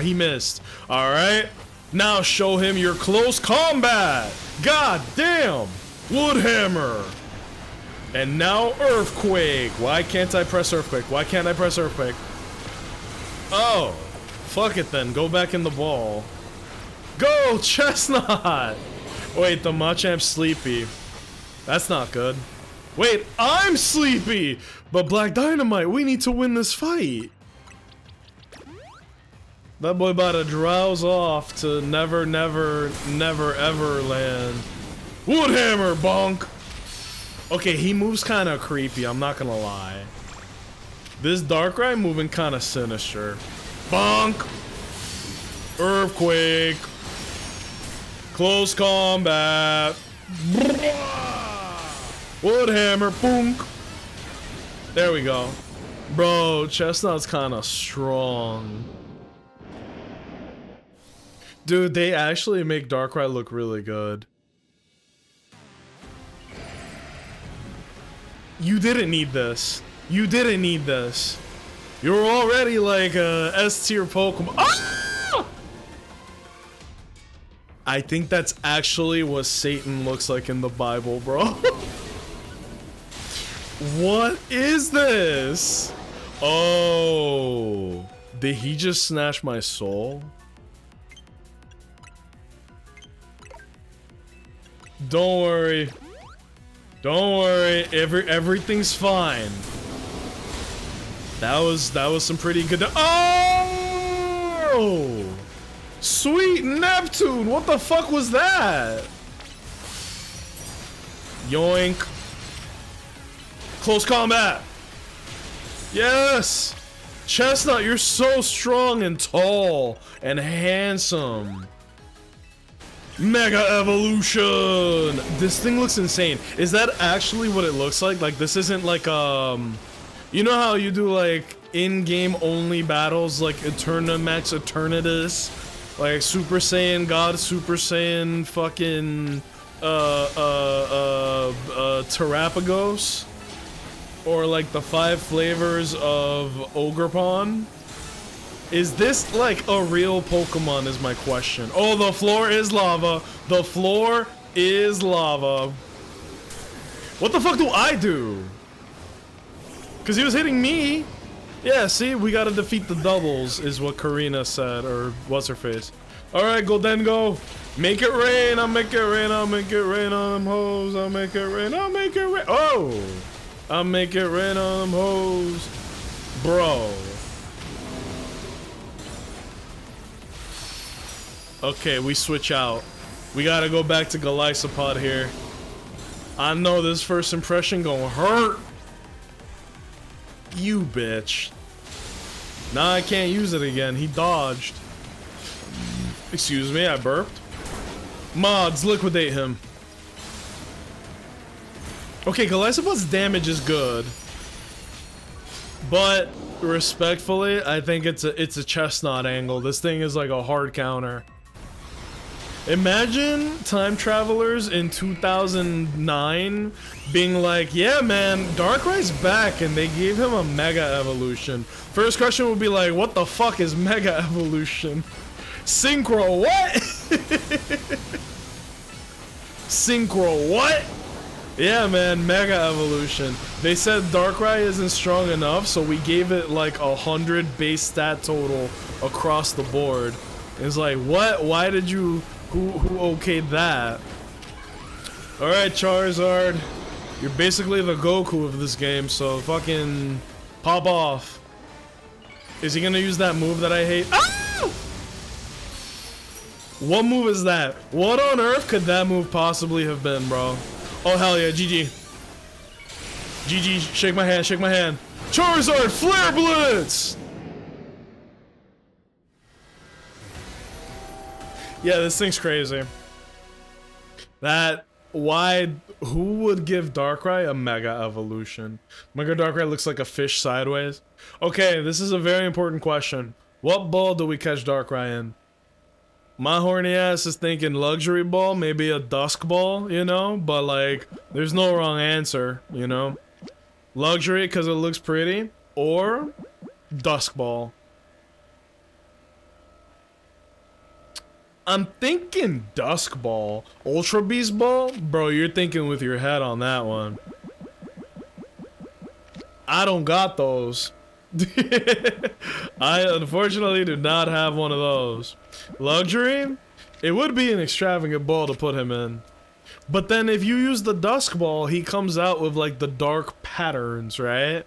He missed. Alright. Now show him your close combat. God damn! Woodhammer! And now Earthquake! Why can't I press Earthquake? Why can't I press Earthquake? Oh! Fuck it then, go back in the ball. Go, Chestnut! Wait, the Machamp's sleepy. That's not good. Wait, I'm sleepy! But Black Dynamite, we need to win this fight! That boy about to drowse off to never, never, never, ever land. Woodhammer, bonk! Okay, he moves kind of creepy, I'm not gonna lie. This Darkrai moving kind of sinister. Bonk! Earthquake! Close combat! Woodhammer, boonk! There we go. Bro, Chestnut's kind of strong. Dude, they actually make Darkrai look really good. You didn't need this. You didn't need this. You're already like a S-tier Pokemon. Ah! I think that's actually what Satan looks like in the Bible, bro. What is this? Oh. Did he just snatch my soul? Don't worry. Don't worry. Everything's fine. That was some pretty good. Oh! Sweet Neptune! What the fuck was that? Yoink. Close combat. Yes! Chestnut, you're so strong and tall and handsome. Mega Evolution! This thing looks insane. Is that actually what it looks like? Like, this isn't like, you know how you do, like, in-game only battles, like Eternamax Eternatus? Like, Super Saiyan God, Super Saiyan fucking, Terrapagos? Or, like, the 5 flavors of Ogrepon? Is this, like, a real Pokemon is my question. Oh, the floor is lava. The floor is lava. What the fuck do I do? Because he was hitting me. Yeah, see? We gotta defeat the doubles, is what Karina said. Or what's her face? Alright, Goldengo. Make it rain. I'll make it rain. I'll make it rain on them hoes. I'll make it rain. I'll make it rain. Oh! I'll make it rain on them hoes. Bro. Okay, we switch out. We gotta go back to Golisopod here. I know this first impression gonna hurt. You bitch. Nah, I can't use it again. He dodged. Excuse me, I burped. Mods, liquidate him. Okay, Golisopod's damage is good. But, respectfully, I think it's a chestnut angle. This thing is like a hard counter. Imagine time travelers in 2009 being like, yeah man, Darkrai's back, and they gave him a Mega Evolution. First question would be like, what the fuck is Mega Evolution? Synchro, what? Synchro, what? Yeah man, Mega Evolution. They said Darkrai isn't strong enough, so we gave it like 100 base stat total across the board. It's like, what? Why did you... Who okayed that? Alright, Charizard. You're basically the Goku of this game, so fucking pop off. Is he gonna use that move that I hate? Ah! What move is that? What on earth could that move possibly have been, bro? Oh, hell yeah, GG. GG, shake my hand, shake my hand. Charizard, Flare Blitz! Yeah, this thing's crazy. Who would give Darkrai a Mega Evolution? Mega Darkrai looks like a fish sideways. Okay, this is a very important question. What ball do we catch Darkrai in? My horny ass is thinking luxury ball, maybe a dusk ball, you know? But like, there's no wrong answer, you know? Luxury because it looks pretty, or dusk ball. I'm thinking Dusk Ball. Ultra Beast Ball? Bro, you're thinking with your head on that one. I don't got those. I unfortunately do not have one of those. Luxury? It would be an extravagant ball to put him in. But then if you use the Dusk Ball, he comes out with like the dark patterns, right?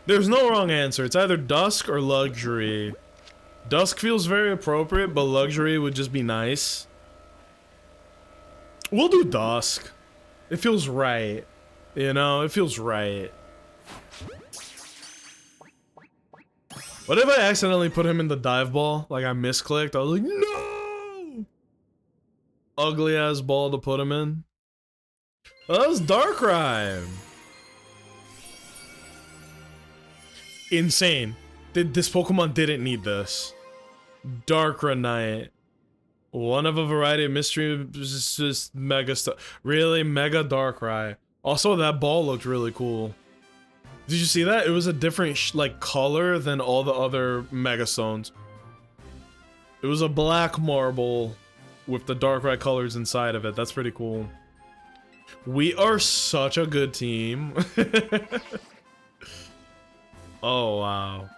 There's no wrong answer. It's either Dusk or Luxury. Dusk feels very appropriate, but Luxury would just be nice. We'll do Dusk. It feels right. You know, it feels right. What if I accidentally put him in the dive ball? Like I misclicked? I was like, no! Ugly ass ball to put him in. Oh, that was Darkrai. Insane. This Pokemon didn't need this. Darkranite. One of a variety of mystery just mega stuff. Really? Mega Darkrai. Also, that ball looked really cool. Did you see that? It was a different like color than all the other Mega Stones. It was a black marble with the Darkrai colors inside of it. That's pretty cool. We are such a good team. Oh, wow.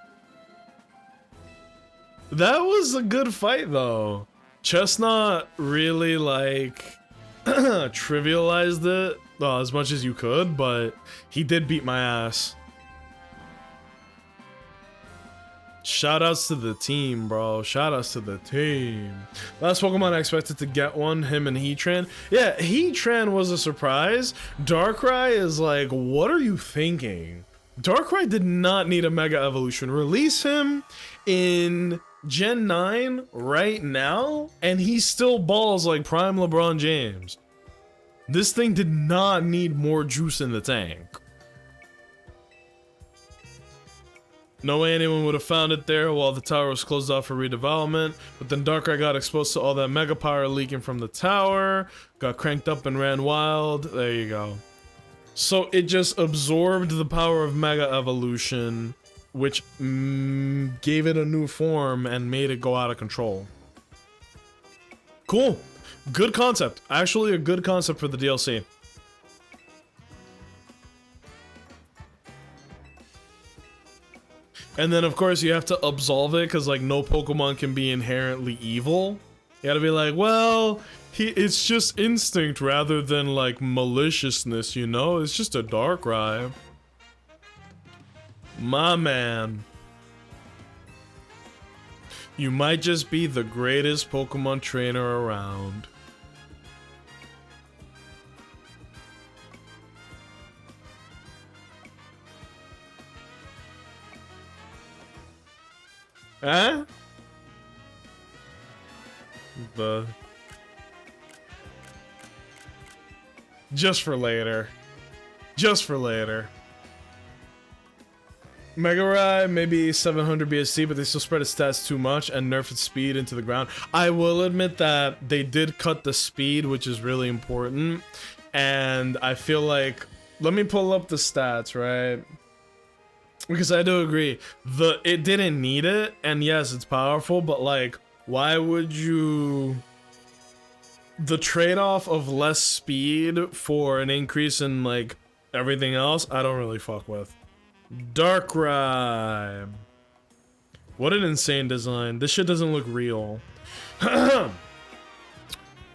That was a good fight, though. Chestnut really, like, trivialized it as much as you could, but he did beat my ass. Shoutouts to the team, bro. Shoutouts to the team. Last Pokemon I expected to get one, him and Heatran. Yeah, Heatran was a surprise. Darkrai is like, what are you thinking? Darkrai did not need a Mega Evolution. Release him in Gen 9 right now, and he still balls like Prime LeBron James. This thing did not need more juice in the tank. No way anyone would have found it there while the tower was closed off for redevelopment, but then Darkrai got exposed to all that Mega Power leaking from the tower, got cranked up and ran wild. There you go. So it just absorbed the power of Mega Evolution, which gave it a new form and made it go out of control. Cool. Good concept. Actually a good concept for the DLC. And then of course you have to absolve it because like no Pokemon can be inherently evil. You gotta be like, well, it's just instinct rather than like maliciousness, you know? It's just a Darkrai. My man. You might just be the greatest Pokemon trainer around. Huh? Just for later. Just for later. Megarai, maybe 700 BSC, but they still spread its stats too much and nerf its speed into the ground. I will admit that they did cut the speed, which is really important. And I feel like, let me pull up the stats, right? Because I do agree, it didn't need it, and yes, it's powerful, but like, why would you... The trade-off of less speed for an increase in like everything else, I don't really fuck with. Darkrai. What an insane design. This shit doesn't look real.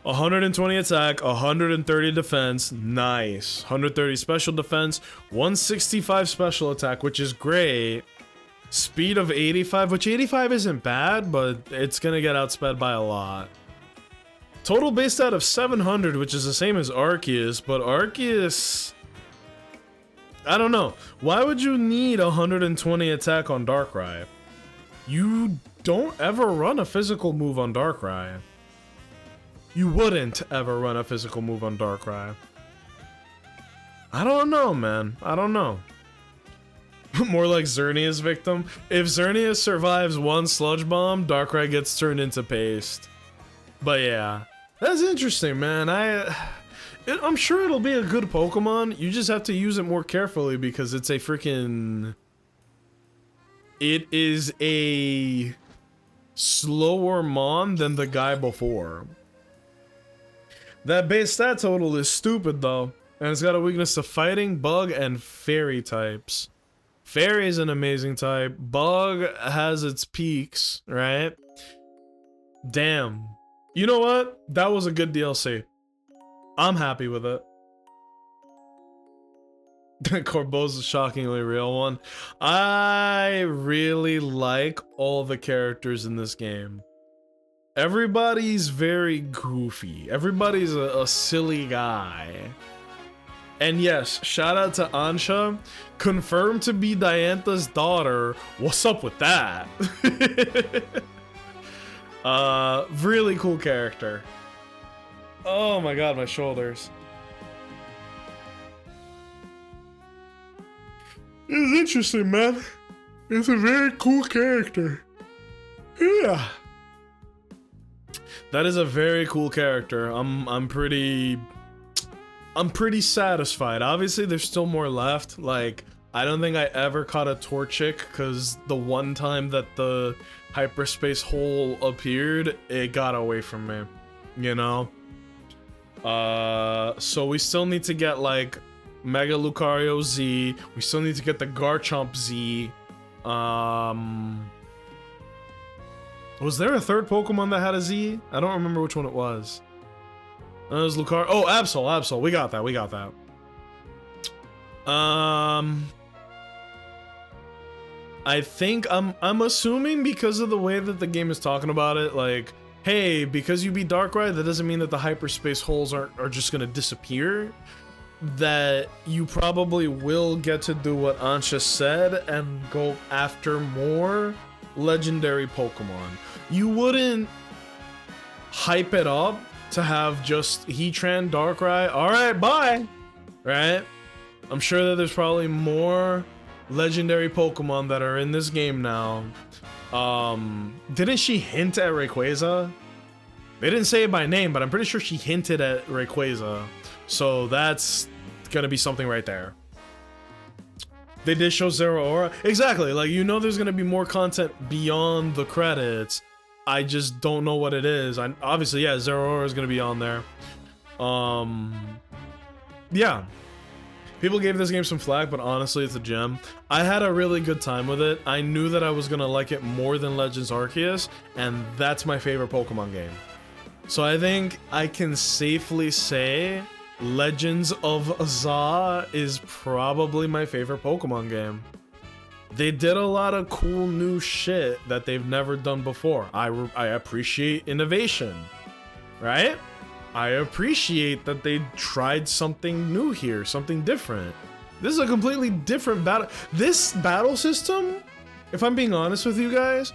120 attack, 130 defense, nice. 130 special defense, 165 special attack, which is great. Speed of 85, which 85 isn't bad, but it's gonna get outsped by a lot. Total base stat of 700, which is the same as Arceus, but Arceus... I don't know. Why would you need 120 attack on Darkrai? You don't ever run a physical move on Darkrai. You wouldn't ever run a physical move on Darkrai. I don't know, man. I don't know. More like Xerneas victim. If Xerneas survives one Sludge Bomb, Darkrai gets turned into paste. But yeah, that's interesting, man. I'm sure it'll be a good Pokemon. You just have to use it more carefully because it's a freaking... It is a slower Mon than the guy before. That base stat total is stupid though, and it's got a weakness to fighting, bug, and fairy types. Fairy is an amazing type. Bug has its peaks, right? Damn. You know what? That was a good DLC. I'm happy with it. Corbo's a shockingly real one. I really like all the characters in this game. Everybody's very goofy. Everybody's a silly guy. And yes, shout out to Ansha. Confirmed to be Diantha's daughter. What's up with that? Really cool character. Oh my god, my shoulders. It's interesting, man. It's a very cool character. Yeah. That is a very cool character. I'm pretty satisfied. Obviously, there's still more left. Like, I don't think I ever caught a Torchic because the one time that the hyperspace hole appeared, it got away from me. You know? So we still need to get like Mega Lucario Z. We still need to get the Garchomp Z. Was there a third Pokemon that had a Z? I don't remember which one it was. It was Lucario. Oh, Absol. We got that. I think I'm assuming because of the way that the game is talking about it, like, hey, because you beat Darkrai, that doesn't mean that the hyperspace holes are just gonna disappear. that you probably will get to do what Ansha said and go after more legendary Pokemon. You wouldn't hype it up to have just Heatran, Darkrai, alright, bye! Right? I'm sure that there's probably more legendary Pokemon that are in this game now. Didn't she hint at Rayquaza? They didn't say it by name, but I'm pretty sure she hinted at Rayquaza. So that's gonna be something right there. They did show Zeraora. Exactly, like, you know there's gonna be more content beyond the credits. I just don't know what it is. Obviously, yeah, Zeraora is gonna be on there. Yeah. People gave this game some flack, but honestly, it's a gem. I had a really good time with it. I knew that I was gonna like it more than Legends Arceus, and that's my favorite Pokemon game. So I think I can safely say Legends of Za is probably my favorite Pokemon game. They did a lot of cool new shit that they've never done before. I appreciate innovation, right? I appreciate that they tried something new here, something different. This is a completely different battle. This battle system, if I'm being honest with you guys,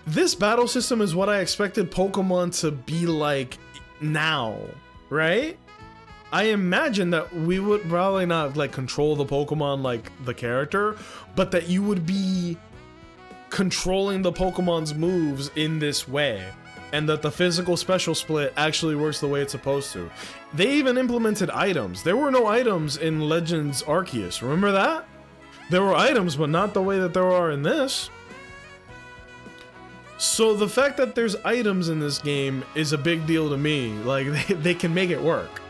this battle system is what I expected Pokemon to be like now, right? I imagine that we would probably not like control the Pokemon like the character, but that you would be controlling the Pokemon's moves in this way, and that the physical special split actually works the way it's supposed to. They even implemented items. There were no items in Legends Arceus, remember that? There were items, but not the way that there are in this. So the fact that there's items in this game is a big deal to me. Like, they can make it work.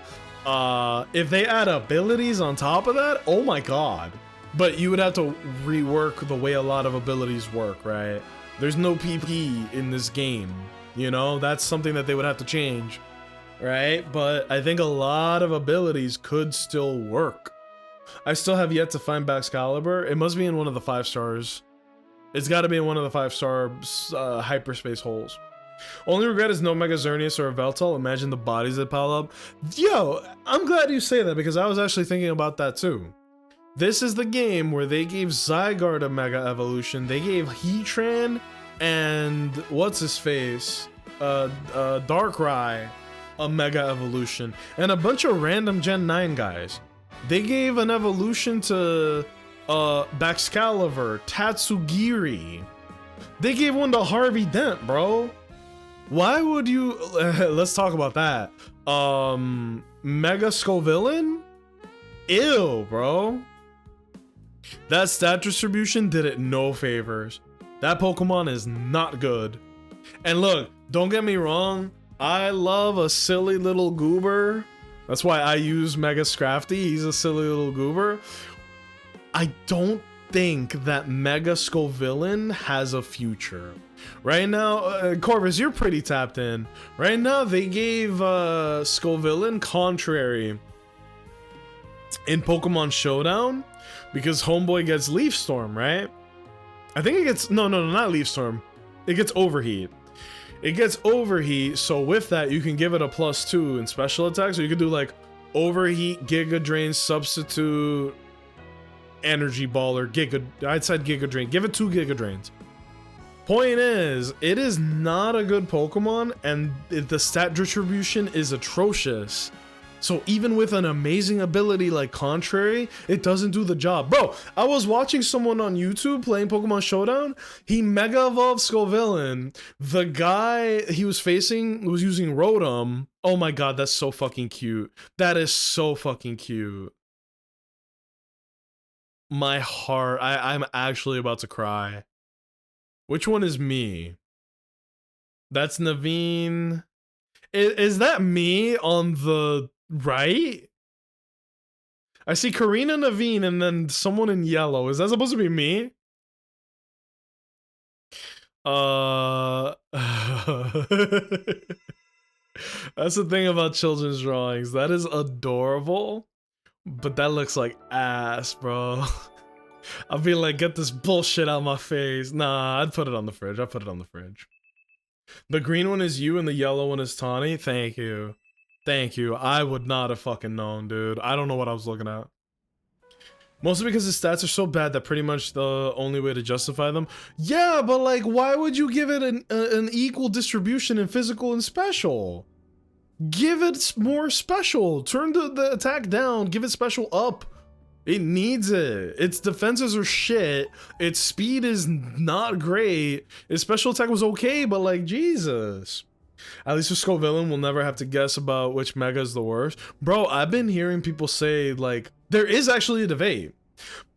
If they add abilities on top of that, oh my god. But you would have to rework the way a lot of abilities work, right? There's no PP in this game, you know? That's something that they would have to change, right? But I think a lot of abilities could still work. I still have yet to find Baxcalibur. It must be in one of the 5 stars. It's got to be in one of the 5-star hyperspace holes. Only regret is no Mega Xerneas or a Veltal. Imagine the bodies that pile up. Yo, I'm glad you say that because I was actually thinking about that too. This is the game where they gave Zygarde a Mega Evolution. They gave Heatran and what's his face, Darkrai a Mega Evolution, and a bunch of random Gen 9 guys. They gave an evolution to Baxcalibur, Tatsugiri. They gave one to Harvey Dent, bro. Why would you... let's talk about that. Mega Scovillain? Ew, bro. That stat distribution did it no favors. That Pokemon is not good. And look, don't get me wrong. I love a silly little goober. That's why I use Mega Scrafty. He's a silly little goober. I don't think that Mega Scovillain has a future. Right now, Corvus, you're pretty tapped in. Right now, they gave Scovillain Contrary in Pokemon Showdown because Homeboy gets Leaf Storm, right? I think it gets... No, not Leaf Storm. It gets Overheat. It gets Overheat, so with that, you can give it a +2 in special attacks. So you could do like Overheat, Giga Drain, Substitute, Energy Ball, or I'd say Giga Drain. Give it 2 Giga Drains. Point is, it is not a good Pokemon, and the stat distribution is atrocious. So even with an amazing ability like Contrary, it doesn't do the job. Bro, I was watching someone on YouTube playing Pokemon Showdown. He Mega Evolved Scovillain. The guy he was facing was using Rotom. Oh my god, that's so fucking cute. That is so fucking cute. My heart, I'm actually about to cry. Which one is me? That's Naveen. Is that me on the right? I see Karina, Naveen, and then someone in yellow. Is that supposed to be me? That's the thing about children's drawings. That is adorable, but that looks like ass, bro. I'll be like, get this bullshit out of my face. Nah, I'd put it on the fridge. I'd put it on the fridge. The green one is you and the yellow one is Tawny. Thank you. Thank you. I would not have fucking known, dude. I don't know what I was looking at. Mostly because his stats are so bad that pretty much the only way to justify them. Yeah, but like, why would you give it an equal distribution in physical and special? Give it more special. Turn the attack down. Give it special up. It needs it. Its defenses are shit. Its speed is not great. Its special attack was okay, but like, Jesus. At least with Scovillain, we'll never have to guess about which mega is the worst. Bro, I've been hearing people say, like, there is actually a debate.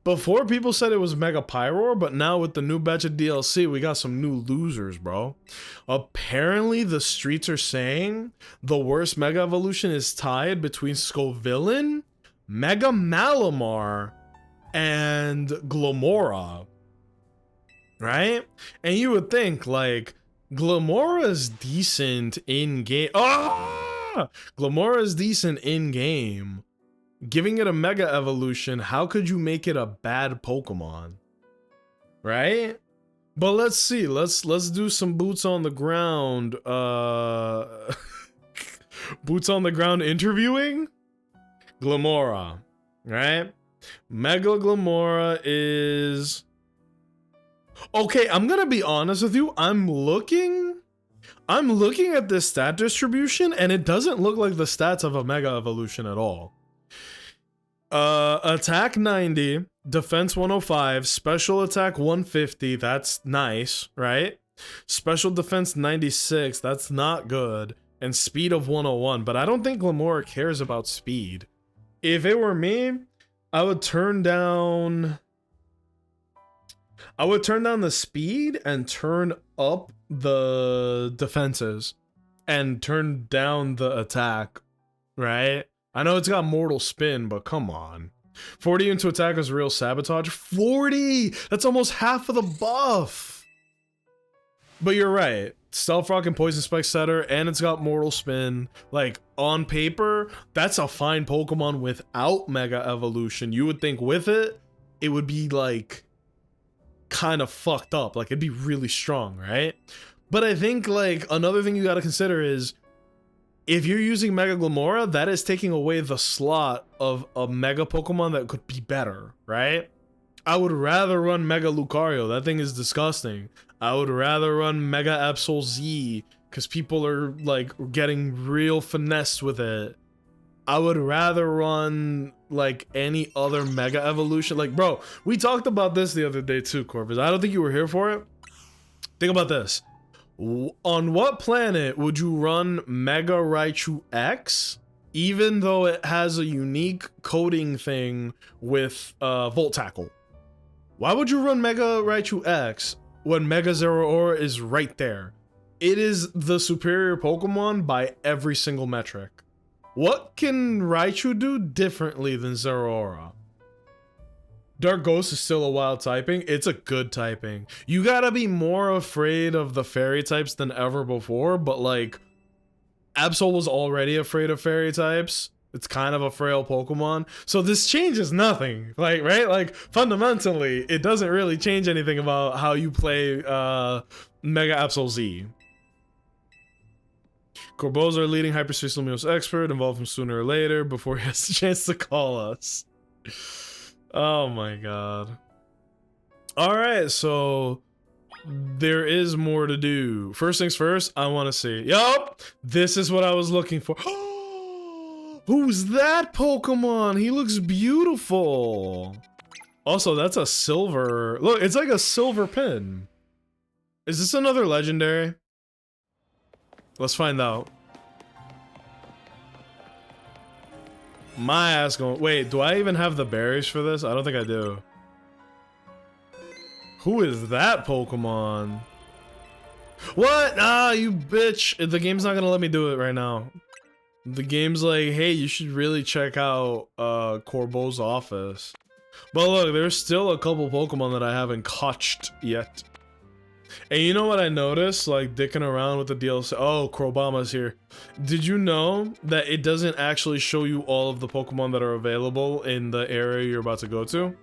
Before, people said it was Mega Pyroar, but now with the new batch of DLC, we got some new losers, bro. Apparently, the streets are saying the worst Mega Evolution is tied between Scovillain, Mega Malamar, and Glamora. Right? And you would think, like, Glamora's decent in-game. Ah! Glamora's decent in-game. Giving it a Mega Evolution, how could you make it a bad Pokemon? Right? But let's see. Let's do some boots on the ground. Boots on the ground interviewing? Glamora. Right? Mega Glamora is... Okay, I'm gonna be honest with you. I'm looking at this stat distribution, and it doesn't look like the stats of a Mega Evolution at all. Attack 90, defense 105, special attack 150. That's nice, right? Special defense 96. That's not good, and speed of 101. But I don't think Glamora cares about speed. If it were me, I would turn down the speed and turn up the defenses and turn down the attack, right? I know it's got Mortal Spin, but come on. 40 into attack is real sabotage. 40! That's almost half of the buff! But you're right. Stealth Rock and Poison Spike Setter, and it's got Mortal Spin. Like, on paper, that's a fine Pokemon without Mega Evolution. You would think with it, it would be like... kind of fucked up, like it'd be really strong, right? But I think like another thing you got to consider is if you're using Mega Glamora, that is taking away the slot of a Mega Pokemon that could be better, right? I would rather run Mega Lucario. That thing is disgusting. I would rather run Mega Absol Z because people are like getting real finessed with it. I would rather run like any other Mega Evolution. Like, bro, we talked about this the other day too, Corvus. I don't think you were here for it. Think about this. On what planet would you run Mega Raichu X, even though it has a unique coding thing with Volt Tackle? Why would you run Mega Raichu X when Mega Zeraora is right there? It is the superior Pokemon by every single metric. What can Raichu do differently than Zeraora? Dark Ghost is still a wild typing. It's a good typing. You gotta be more afraid of the fairy types than ever before, but like, Absol was already afraid of fairy types. It's kind of a frail Pokemon. So this changes nothing, like, right? Like, fundamentally, it doesn't really change anything about how you play Mega Absol Z. Corboza, our leading Hyperspace Lumiose expert, involve him sooner or later before he has a chance to call us. Oh my god. Alright, so there is more to do. First things first, I want to see. Yup! This is what I was looking for. Who's that Pokemon? He looks beautiful. Also, that's a silver... Look, it's like a silver pin. Is this another legendary? Let's find out. My ass going... Wait, do I even have the berries for this? I don't think I do. Who is that Pokemon? What? Ah, you bitch. The game's not gonna let me do it right now. The game's like, hey, you should really check out Corbo's office. But look, there's still a couple Pokemon that I haven't caught yet. And you know what I noticed, like, dicking around with the DLC? Oh, Crobama's here. Did you know that it doesn't actually show you all of the Pokemon that are available in the area you're about to go to?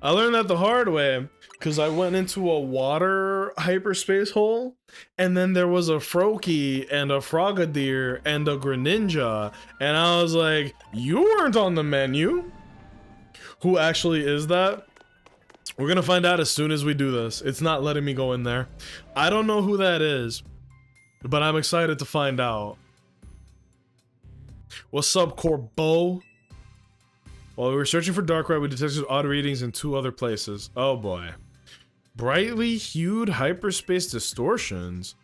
I learned that the hard way because I went into a water hyperspace hole, and then there was a Froakie and a Frogadier and a Greninja, and I was like, you weren't on the menu. Who actually is that? We're gonna find out as soon as we do this. It's not letting me go in there. I don't know who that is, but I'm excited to find out. What's up, Corbo? While we were searching for Darkrai, we detected odd readings in 2 other places. Oh boy. Brightly hued hyperspace distortions.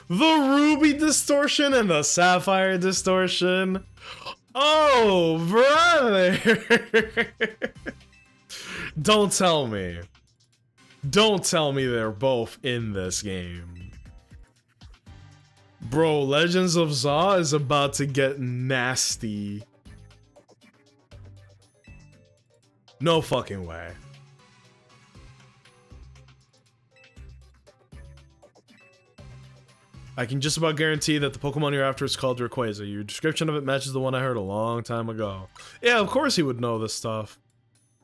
The ruby distortion and the sapphire distortion. Oh, brother. Don't tell me. Don't tell me they're both in this game. Bro, Legends of Za is about to get nasty. No fucking way. I can just about guarantee that the Pokemon you're after is called Rayquaza. Your description of it matches the one I heard a long time ago. Yeah, of course he would know this stuff.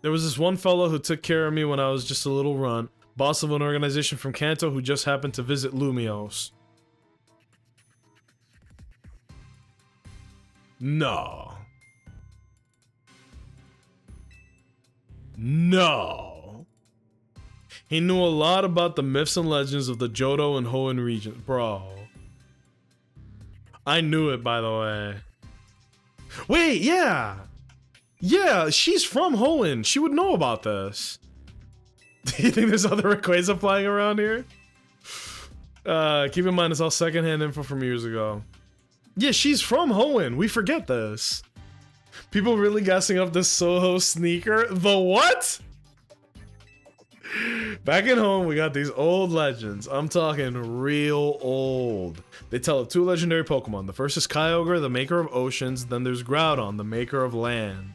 There was this one fellow who took care of me when I was just a little runt, boss of an organization from Kanto who just happened to visit Lumios. No. No. He knew a lot about the myths and legends of the Johto and Hoenn region. Bro. I knew it, by the way. Wait, yeah. Yeah, she's from Hoenn. She would know about this. Do you think there's other Rayquaza flying around here? Keep in mind, it's all secondhand info from years ago. Yeah, she's from Hoenn. We forget this. People really gassing up this Soho sneaker. The what? Back at home, we got these old legends. I'm talking real old. They tell of 2 legendary Pokemon. The first is Kyogre, the maker of oceans. Then there's Groudon, the maker of land.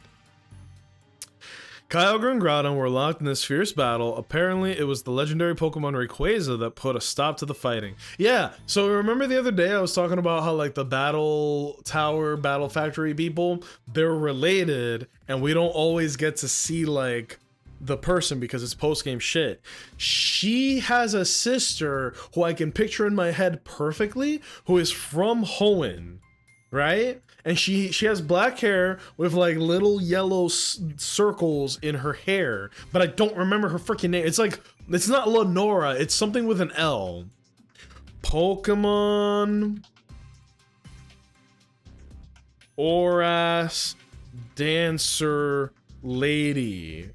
Kyogre and Groudon were locked in this fierce battle. Apparently, it was the legendary Pokemon Rayquaza that put a stop to the fighting. Yeah, so remember the other day I was talking about how like the Battle Tower, Battle Factory people, they're related, and we don't always get to see like the person because it's post-game shit. She has a sister who I can picture in my head perfectly, who is from Hoenn, right? And she has black hair with like little yellow circles in her hair, but I don't remember her freaking name. It's like, it's not Lenora, it's something with an L. Pokemon Oras Dancer Lady.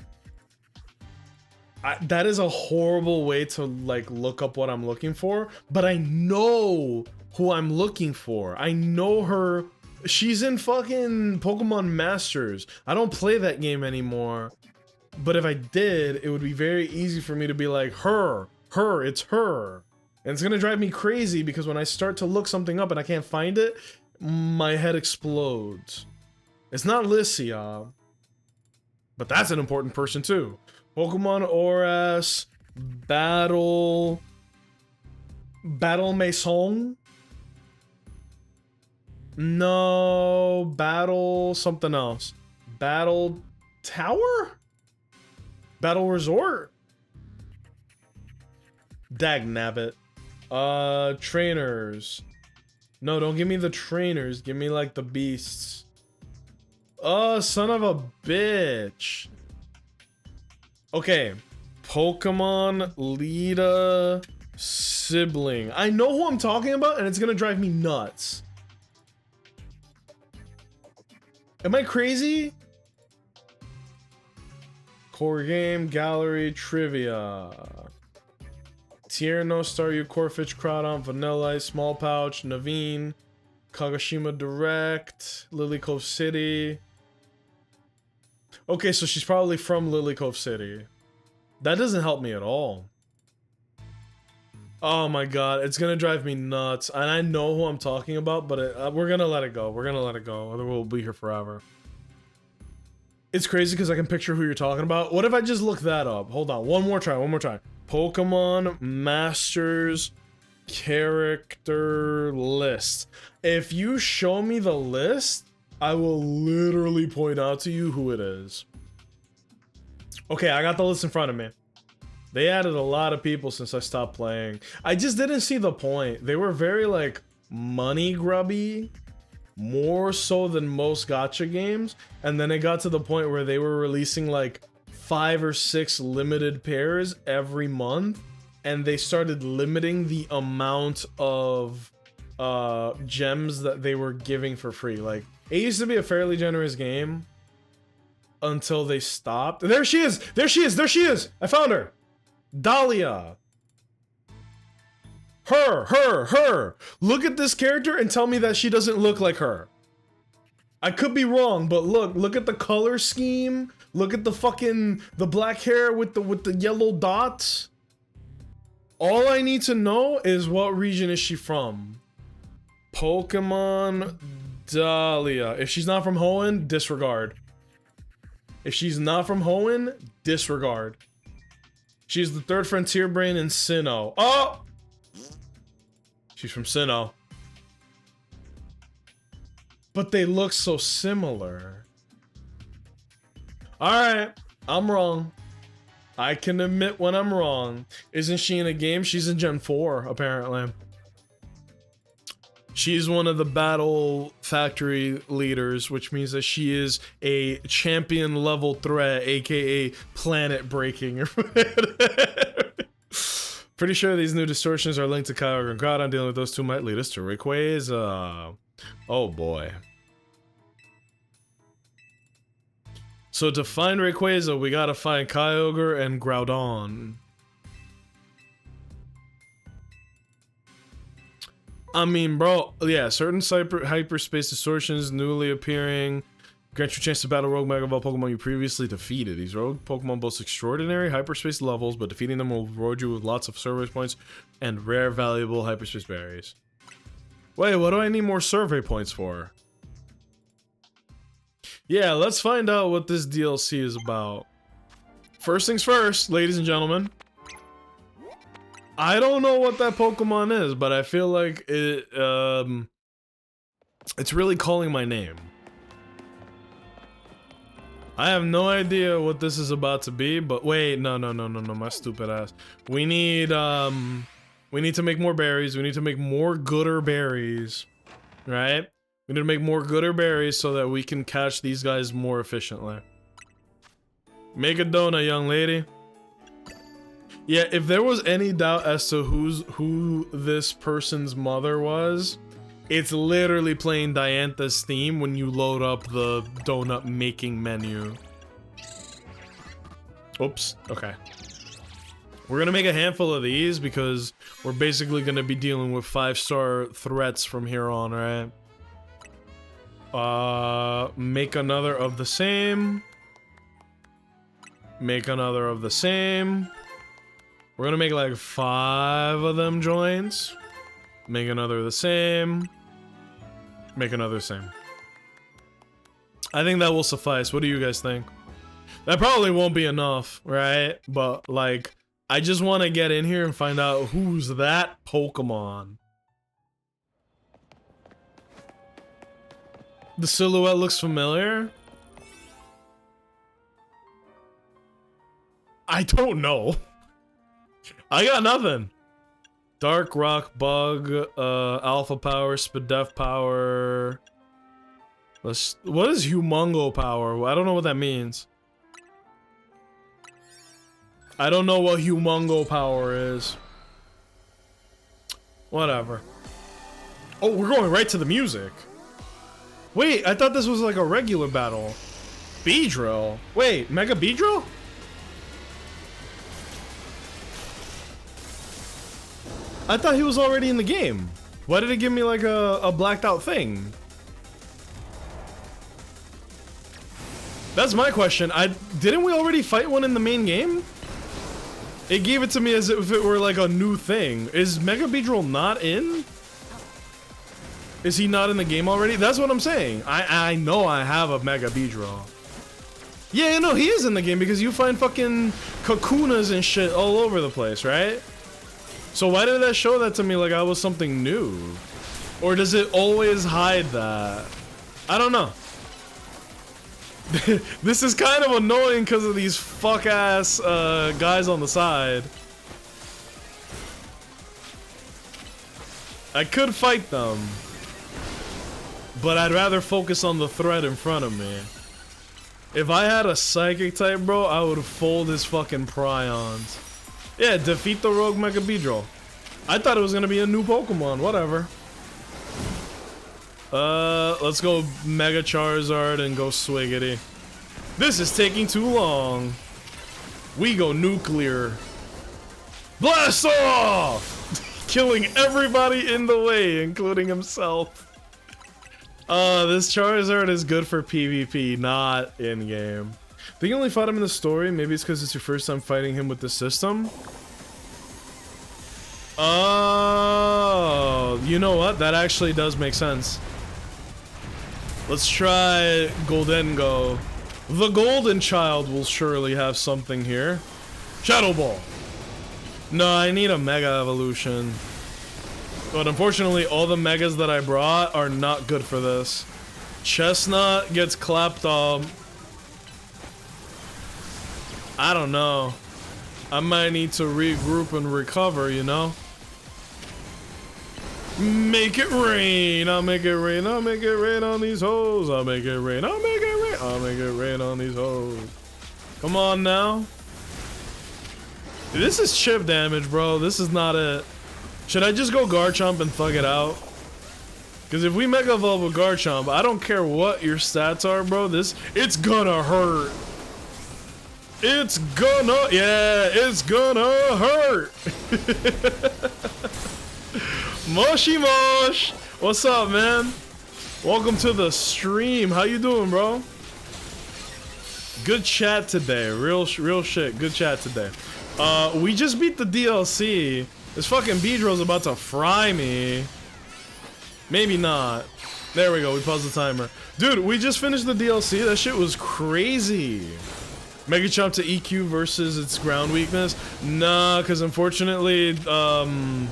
That is a horrible way to like look up what I'm looking for, but I know who I'm looking for. I know her. She's in fucking Pokemon Masters. I don't play that game anymore, but if I did, it would be very easy for me to be like, it's her. And it's gonna drive me crazy because when I start to look something up and I can't find it, my head explodes. It's not Lycia, but that's an important person too. Pokemon Oras Battle Maison? No, Battle something else. Battle Tower? Battle Resort? Dagnabbit. Trainers. No, don't give me the trainers. Give me like the beasts. Oh, son of a bitch. Okay. Pokemon Lita sibling. I know who I'm talking about and it's gonna drive me nuts. Am I crazy? Core game, gallery, trivia. Tierno, Staryu, Corfish, Groudon, Vanillite, Small Pouch, Naveen, Kagoshima Direct, Lily Cove City. Okay, so she's probably from Lily Cove City. That doesn't help me at all. Oh my god, it's gonna drive me nuts. And I know who I'm talking about, but we're gonna let it go. We're gonna let it go, or we'll be here forever. It's crazy because I can picture who you're talking about. What if I just look that up? Hold on, one more try. Pokemon Masters character list. If you show me the list, I will literally point out to you who it is. Okay, I got the list in front of me. They added a lot of people since I stopped playing. I just didn't see the point. They were very like money grubby, more so than most gacha games. And then it got to the point where they were releasing like 5 or 6 limited pairs every month. And they started limiting the amount of gems that they were giving for free. Like, it used to be a fairly generous game until they stopped. There she is! There she is! There she is! I found her! Dahlia. Her. Look at this character and tell me that she doesn't look like her. I could be wrong, but look at the color scheme. Look at the black hair with the yellow dots. All I need to know is what region is she from? Pokemon Dahlia. If she's not from Hoenn, disregard. If she's not from Hoenn, disregard. She's the 3rd Frontier Brain in Sinnoh. Oh! She's from Sinnoh. But they look so similar. Alright, I'm wrong. I can admit when I'm wrong. Isn't she in a game? She's in Gen 4, apparently. She's one of the battle factory leaders, which means that she is a champion level threat, aka planet breaking. Pretty sure these new distortions are linked to Kyogre and Groudon. Dealing with those two might lead us to Rayquaza. Oh boy. So to find Rayquaza, we gotta find Kyogre and Groudon. I mean, bro, yeah, certain hyperspace distortions newly appearing grant you a chance to battle rogue Mega Ball Pokemon you previously defeated. These rogue Pokemon boast extraordinary hyperspace levels, but defeating them will reward you with lots of service points and rare valuable hyperspace berries. Wait, what do I need more survey points for? Yeah, let's find out what this DLC is about. First things first, ladies and gentlemen. I don't know what that Pokemon is, but I feel like it's really calling my name. I have no idea what this is about to be, but wait, no, my stupid ass. We need to make more berries. We need to make more gooder berries, right? We need to make more gooder berries so that we can catch these guys more efficiently. Make a donut, young lady. Yeah, if there was any doubt as to who this person's mother was, it's literally playing Diantha's theme when you load up the donut making menu. Oops, okay. We're gonna make a handful of these because we're basically gonna be dealing with 5-star threats from here on, right? Make another of the same. Make another of the same. We're gonna make like 5 of them joints. Make another the same. Make another same. I think that will suffice. What do you guys think? That probably won't be enough, right? But like, I just want to get in here and find out who's that Pokemon. The silhouette looks familiar. I don't know. I got nothing. Dark Rock Bug, Alpha Power, Spadef Power. What is Humongo Power? I don't know what that means. I don't know what Humongo Power is. Whatever. Oh, we're going right to the music. Wait, I thought this was like a regular battle. Beedrill. Wait, Mega Beedrill? I thought he was already in the game. Why did it give me like a blacked out thing? That's my question. Didn't we already fight one in the main game? It gave it to me as if it were like a new thing. Is Mega Beedrill not in? Is he not in the game already? That's what I'm saying. I know I have a Mega Beedrill. Yeah, no, he is in the game because you find fucking Kakunas and shit all over the place, right? So why did that show that to me like I was something new? Or does it always hide that? I don't know. This is kind of annoying because of these fuck-ass guys on the side. I could fight them, but I'd rather focus on the threat in front of me. If I had a psychic type, bro, I would fold his fucking prions. Yeah, defeat the rogue Mega Beedrill. I thought it was gonna be a new Pokemon, whatever. Let's go Mega Charizard and go Swiggity. This is taking too long. We go nuclear. Blast off! Killing everybody in the way, including himself. This Charizard is good for PvP, not in-game. Think you only fought him in the story? Maybe it's because it's your first time fighting him with the system? Oh, you know what? That actually does make sense. Let's try Goldengo. The Golden Child will surely have something here. Shadow Ball. No, I need a Mega Evolution. But unfortunately, all the Megas that I brought are not good for this. Chestnut gets clapped up. I don't know. I might need to regroup and recover, you know? Make it rain, I'll make it rain, I'll make it rain on these hoes. I'll make it rain, I'll make it rain, I'll make it rain on these hoes. Come on now. This is chip damage, bro. This is not it. Should I just go Garchomp and thug it out? Because if we Mega Evolve with Garchomp, I don't care what your stats are, bro. It's gonna hurt. It's gonna, yeah, it's gonna hurt. Moshy Mosh! What's up, man? Welcome to the stream. How you doing, bro? Good chat today. Real shit. Good chat today. We just beat the DLC. This fucking Beedrill's about to fry me. Maybe not. There we go. We paused the timer. Dude, we just finished the DLC. That shit was crazy. Megachomp to EQ versus its ground weakness. Nah, because unfortunately, the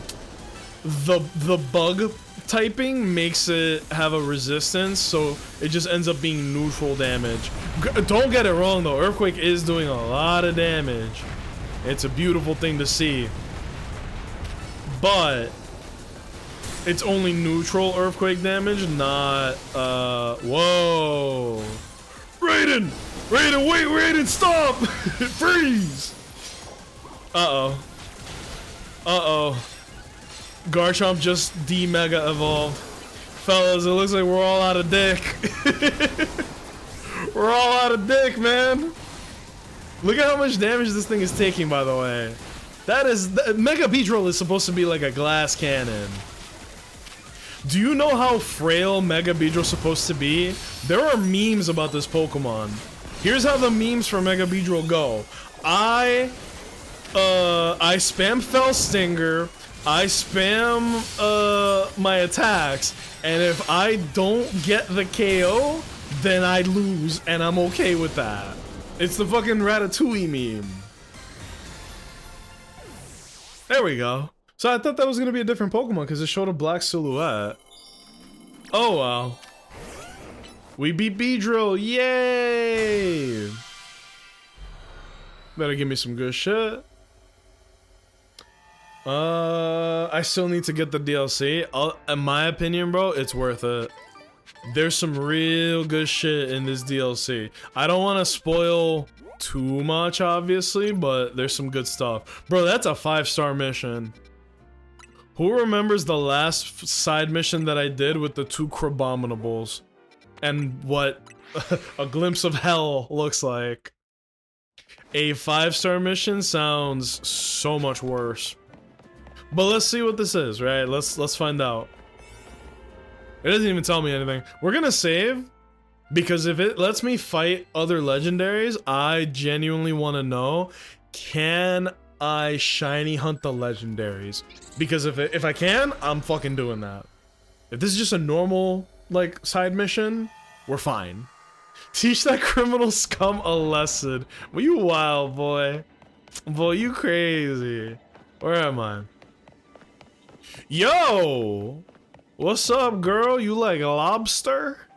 bug typing makes it have a resistance, so it just ends up being neutral damage. Don't get it wrong though, Earthquake is doing a lot of damage. It's a beautiful thing to see. But it's only neutral Earthquake damage, not whoa. Raiden! Raiden, wait, Raiden, stop! Freeze! Uh-oh. Uh-oh. Garchomp just de-mega evolved. Fellas, it looks like we're all out of dick. We're all out of dick, man. Look at how much damage this thing is taking, by the way. Mega Beedrill is supposed to be like a glass cannon. Do you know how frail Mega Beedrill's supposed to be? There are memes about this Pokemon. Here's how the memes for Mega Beedrill go. I spam Fell Stinger, I spam my attacks, and if I don't get the KO, then I lose, and I'm okay with that. It's the fucking Ratatouille meme. There we go. So I thought that was gonna be a different Pokemon because it showed a black silhouette. Oh wow. We beat Beedrill, yay! Better give me some good shit. I still need to get the DLC. In my opinion, bro, it's worth it. There's some real good shit in this DLC. I don't want to spoil too much, obviously, but there's some good stuff. Bro, that's a 5-star mission. Who remembers the last side mission that I did with the 2 Crabominables? And what a glimpse of hell looks like. A 5-star mission sounds so much worse. But let's see what this is, right? Let's find out. It doesn't even tell me anything. We're gonna save, because if it lets me fight other legendaries, I genuinely want to know, can I shiny hunt the legendaries? Because if I can, I'm fucking doing that. If this is just a normal, like, side mission, we're fine. Teach that criminal scum a lesson. Well, you wild, boy. Boy, you crazy. Where am I? Yo! What's up, girl? You like lobster?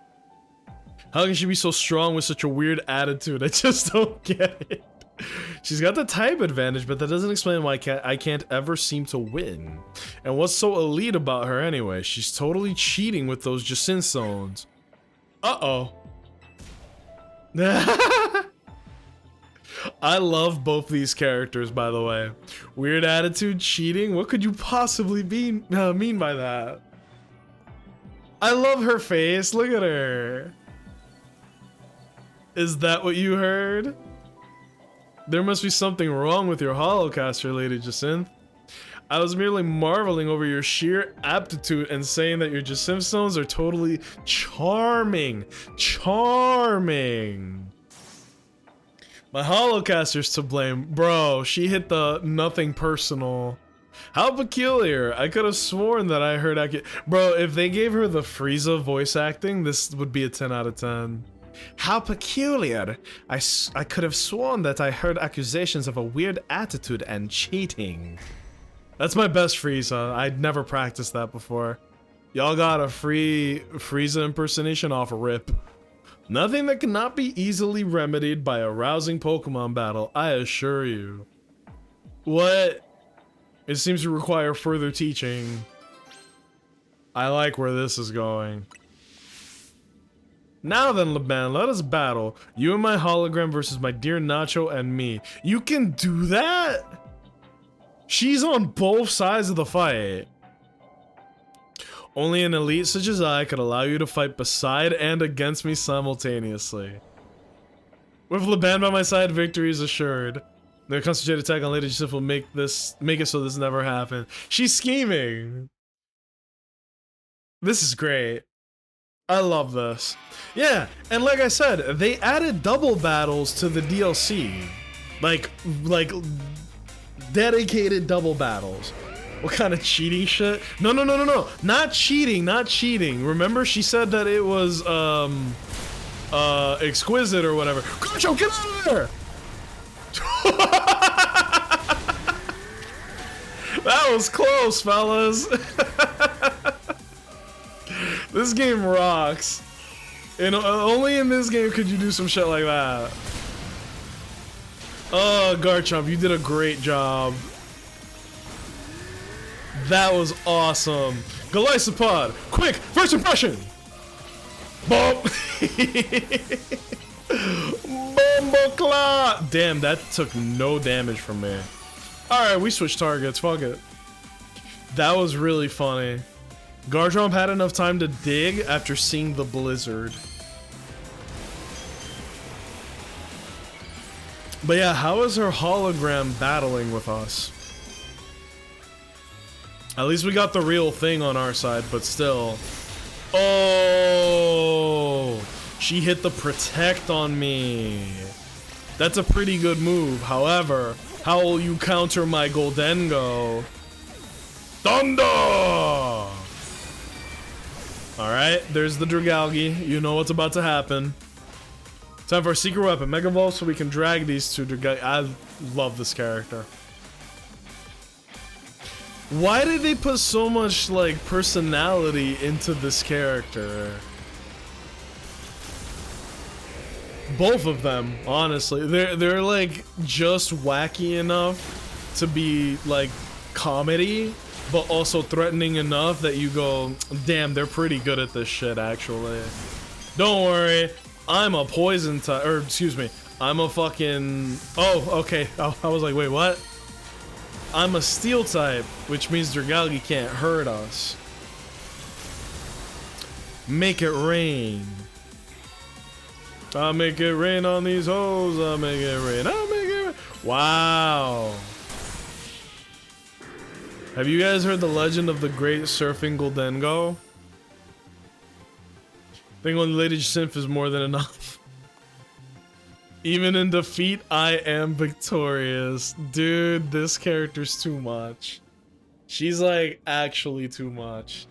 How can she be so strong with such a weird attitude? I just don't get it. She's got the type advantage, but that doesn't explain why I can't ever seem to win. And what's so elite about her anyway? She's totally cheating with those Jacin stones. Uh-oh. I love both these characters, by the way. Weird attitude, cheating. What could you possibly mean by that? I love her face. Look at her. Is that what you heard? There must be something wrong with your holocaster, Lady Jacinth. I was merely marveling over your sheer aptitude and saying that your Jacinth stones are totally charming. Charming. My holocaster's to blame. Bro, she hit the nothing personal. How peculiar. I could have sworn that I heard Bro, if they gave her the Frieza voice acting, this would be a 10 out of 10. How peculiar. I could have sworn that I heard accusations of a weird attitude and cheating. That's my best Frieza. I'd never practiced that before. Y'all got a free Frieza impersonation off rip. Nothing that cannot be easily remedied by a rousing Pokemon battle, I assure you. What? It seems to require further teaching. I like where this is going. Now then, Laban, let us battle. You and my hologram versus my dear Nacho and me. You can do that? She's on both sides of the fight. Only an elite such as I could allow you to fight beside and against me simultaneously. With Laban by my side, victory is assured. Their concentrated attack on Lady Jacinth will make it so this never happens. She's scheming. This is great. I love this. Yeah, and like I said, they added double battles to the DLC. Like dedicated double battles. What kind of cheating shit? No. Not cheating, not cheating. Remember she said that it was exquisite or whatever. Gocho, get out of there! That was close, fellas. This game rocks. And only in this game could you do some shit like that. Oh, Garchomp, you did a great job. That was awesome. Golisopod, quick, first impression. Bump. Bumbleclaw. Damn, that took no damage from me. Alright, we switched targets, fuck it. That was really funny. Garchomp had enough time to dig after seeing the blizzard. But yeah, how is her hologram battling with us? At least we got the real thing on our side, but still. Oh, she hit the protect on me. That's a pretty good move. However, how will you counter my Goldengo? Thunder! Alright, there's the Dragalge. You know what's about to happen. Time for a secret weapon, Mega Evolve, so we can drag these two Dragalge. I love this character. Why did they put so much, like, personality into this character? Both of them, honestly. They're like, just wacky enough to be, like, comedy, but also threatening enough that you go, damn, they're pretty good at this shit, actually. Don't worry, I'm a poison type, or excuse me, I'm a fucking, oh, okay, I was like, wait, what? I'm a steel type, which means Dragalge can't hurt us. Make it rain. I'll make it rain on these hoes, I'll make it rain, I'll make it rain. Wow. Have you guys heard the legend of the great surfing Goldengo? I think only Lady Jacinth is more than enough. Even in defeat, I am victorious. Dude, this character's too much. She's like actually too much.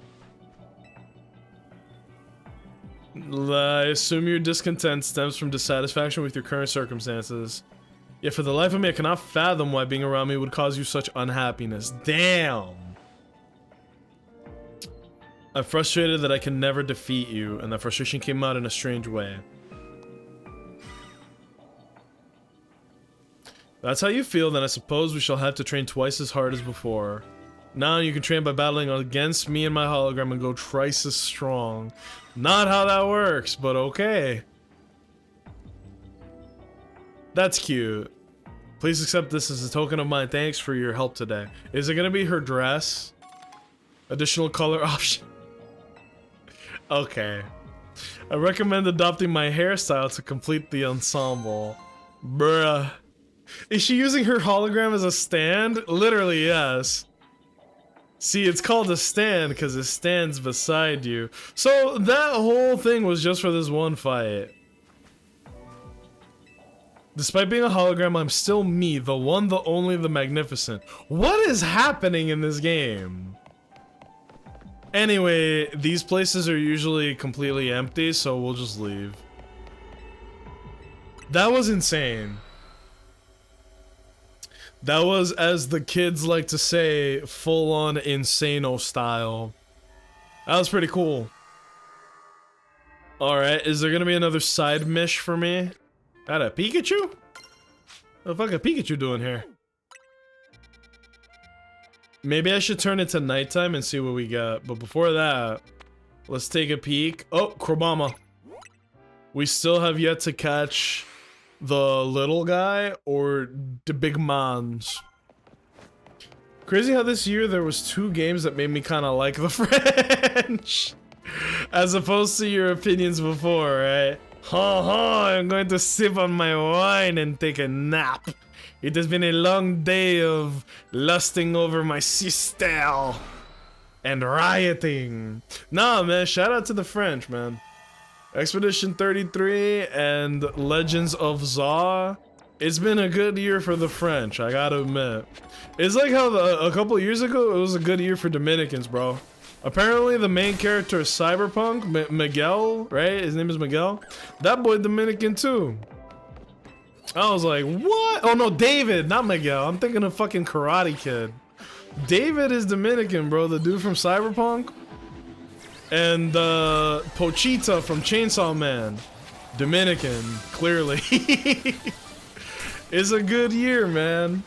I assume your discontent stems from dissatisfaction with your current circumstances. Yet for the life of me, I cannot fathom why being around me would cause you such unhappiness. Damn. I'm frustrated that I can never defeat you, and that frustration came out in a strange way. That's how you feel, then I suppose we shall have to train twice as hard as before. Now you can train by battling against me and my hologram and go twice as strong. Not how that works, but okay. That's cute. Please accept this as a token of my thanks for your help today. Is it gonna be her dress? Additional color option? Okay. I recommend adopting my hairstyle to complete the ensemble. Bruh. Is she using her hologram as a stand? Literally, yes. See, it's called a stand because it stands beside you. So that whole thing was just for this one fight. Despite being a hologram, I'm still me, the one, the only, the magnificent. What is happening in this game? Anyway, these places are usually completely empty, so we'll just leave. That was insane. That was, as the kids like to say, full-on insano style. That was pretty cool. Alright, is there gonna be another side mish for me? Got a Pikachu? What the fuck a Pikachu doing here? Maybe I should turn it to nighttime and see what we got. But before that, let's take a peek. Oh, Krobama. We still have yet to catch the little guy or the big mons. Crazy how this year there was 2 games that made me kind of like the French. As opposed to your opinions before, right? Ha ha, I'm going to sip on my wine and take a nap. It has been a long day of lusting over my sister and rioting. Nah, man, shout out to the French, man. Expedition 33 and Legends of Za. It's been a good year for the French, I gotta admit. It's like how a couple years ago, it was a good year for Dominicans, bro. Apparently the main character is Cyberpunk, Miguel, right? His name is Miguel. That boy Dominican too. I was like, what? Oh no, David, not Miguel. I'm thinking of fucking Karate Kid. David is Dominican, bro, the dude from Cyberpunk. And Pochita from Chainsaw Man, Dominican, clearly. It's a good year, man.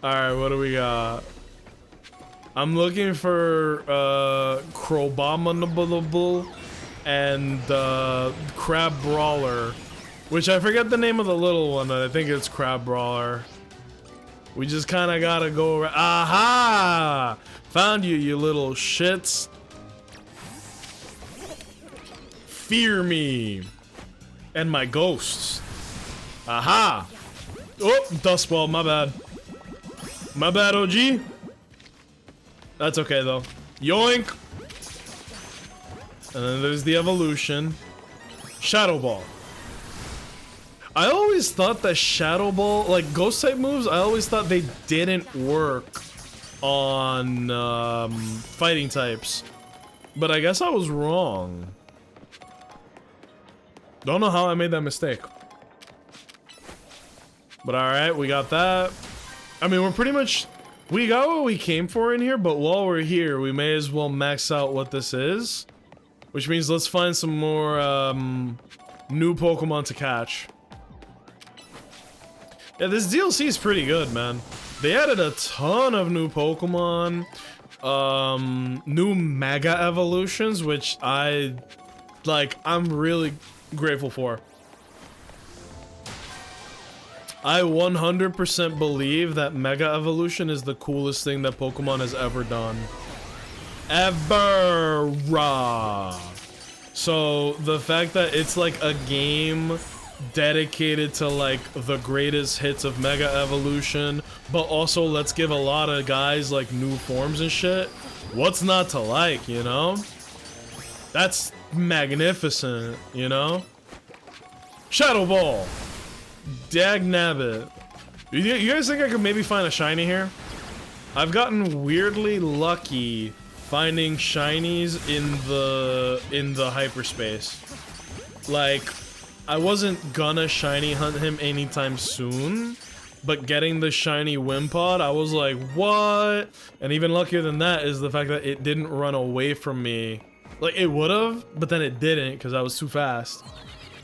Alright, what do we got? I'm looking for Crobominable and Crab Brawler, which I forget the name of the little one, but I think it's Crab Brawler. We just kind of gotta go around. Aha! Found you, you little shits. Fear me and my ghosts. Aha! Oh, dust ball, my bad. My bad, OG. That's okay though. Yoink! And then there's the evolution. Shadow Ball. I always thought that Shadow Ball, like ghost type moves, I always thought they didn't work on fighting types. But I guess I was wrong. Don't know how I made that mistake. But alright, we got that. I mean, we're pretty much... We got what we came for in here, but while we're here, we may as well max out what this is. Which means let's find some more new Pokemon to catch. Yeah, this DLC is pretty good, man. They added a ton of new Pokemon, new Mega Evolutions, which I'm really grateful for. I 100% believe that Mega Evolution is the coolest thing that Pokemon has ever done. Ever! So, the fact that it's like a game dedicated to like the greatest hits of Mega Evolution, but also let's give a lot of guys like new forms and shit. What's not to like, you know? That's magnificent, you know? Shadow Ball! Dagnabbit. You guys think I could maybe find a shiny here? I've gotten weirdly lucky finding shinies in the hyperspace. Like, I wasn't gonna shiny hunt him anytime soon, but getting the shiny Wimpod, I was like, what? And even luckier than that is the fact that it didn't run away from me. Like, it would've, but then it didn't because I was too fast.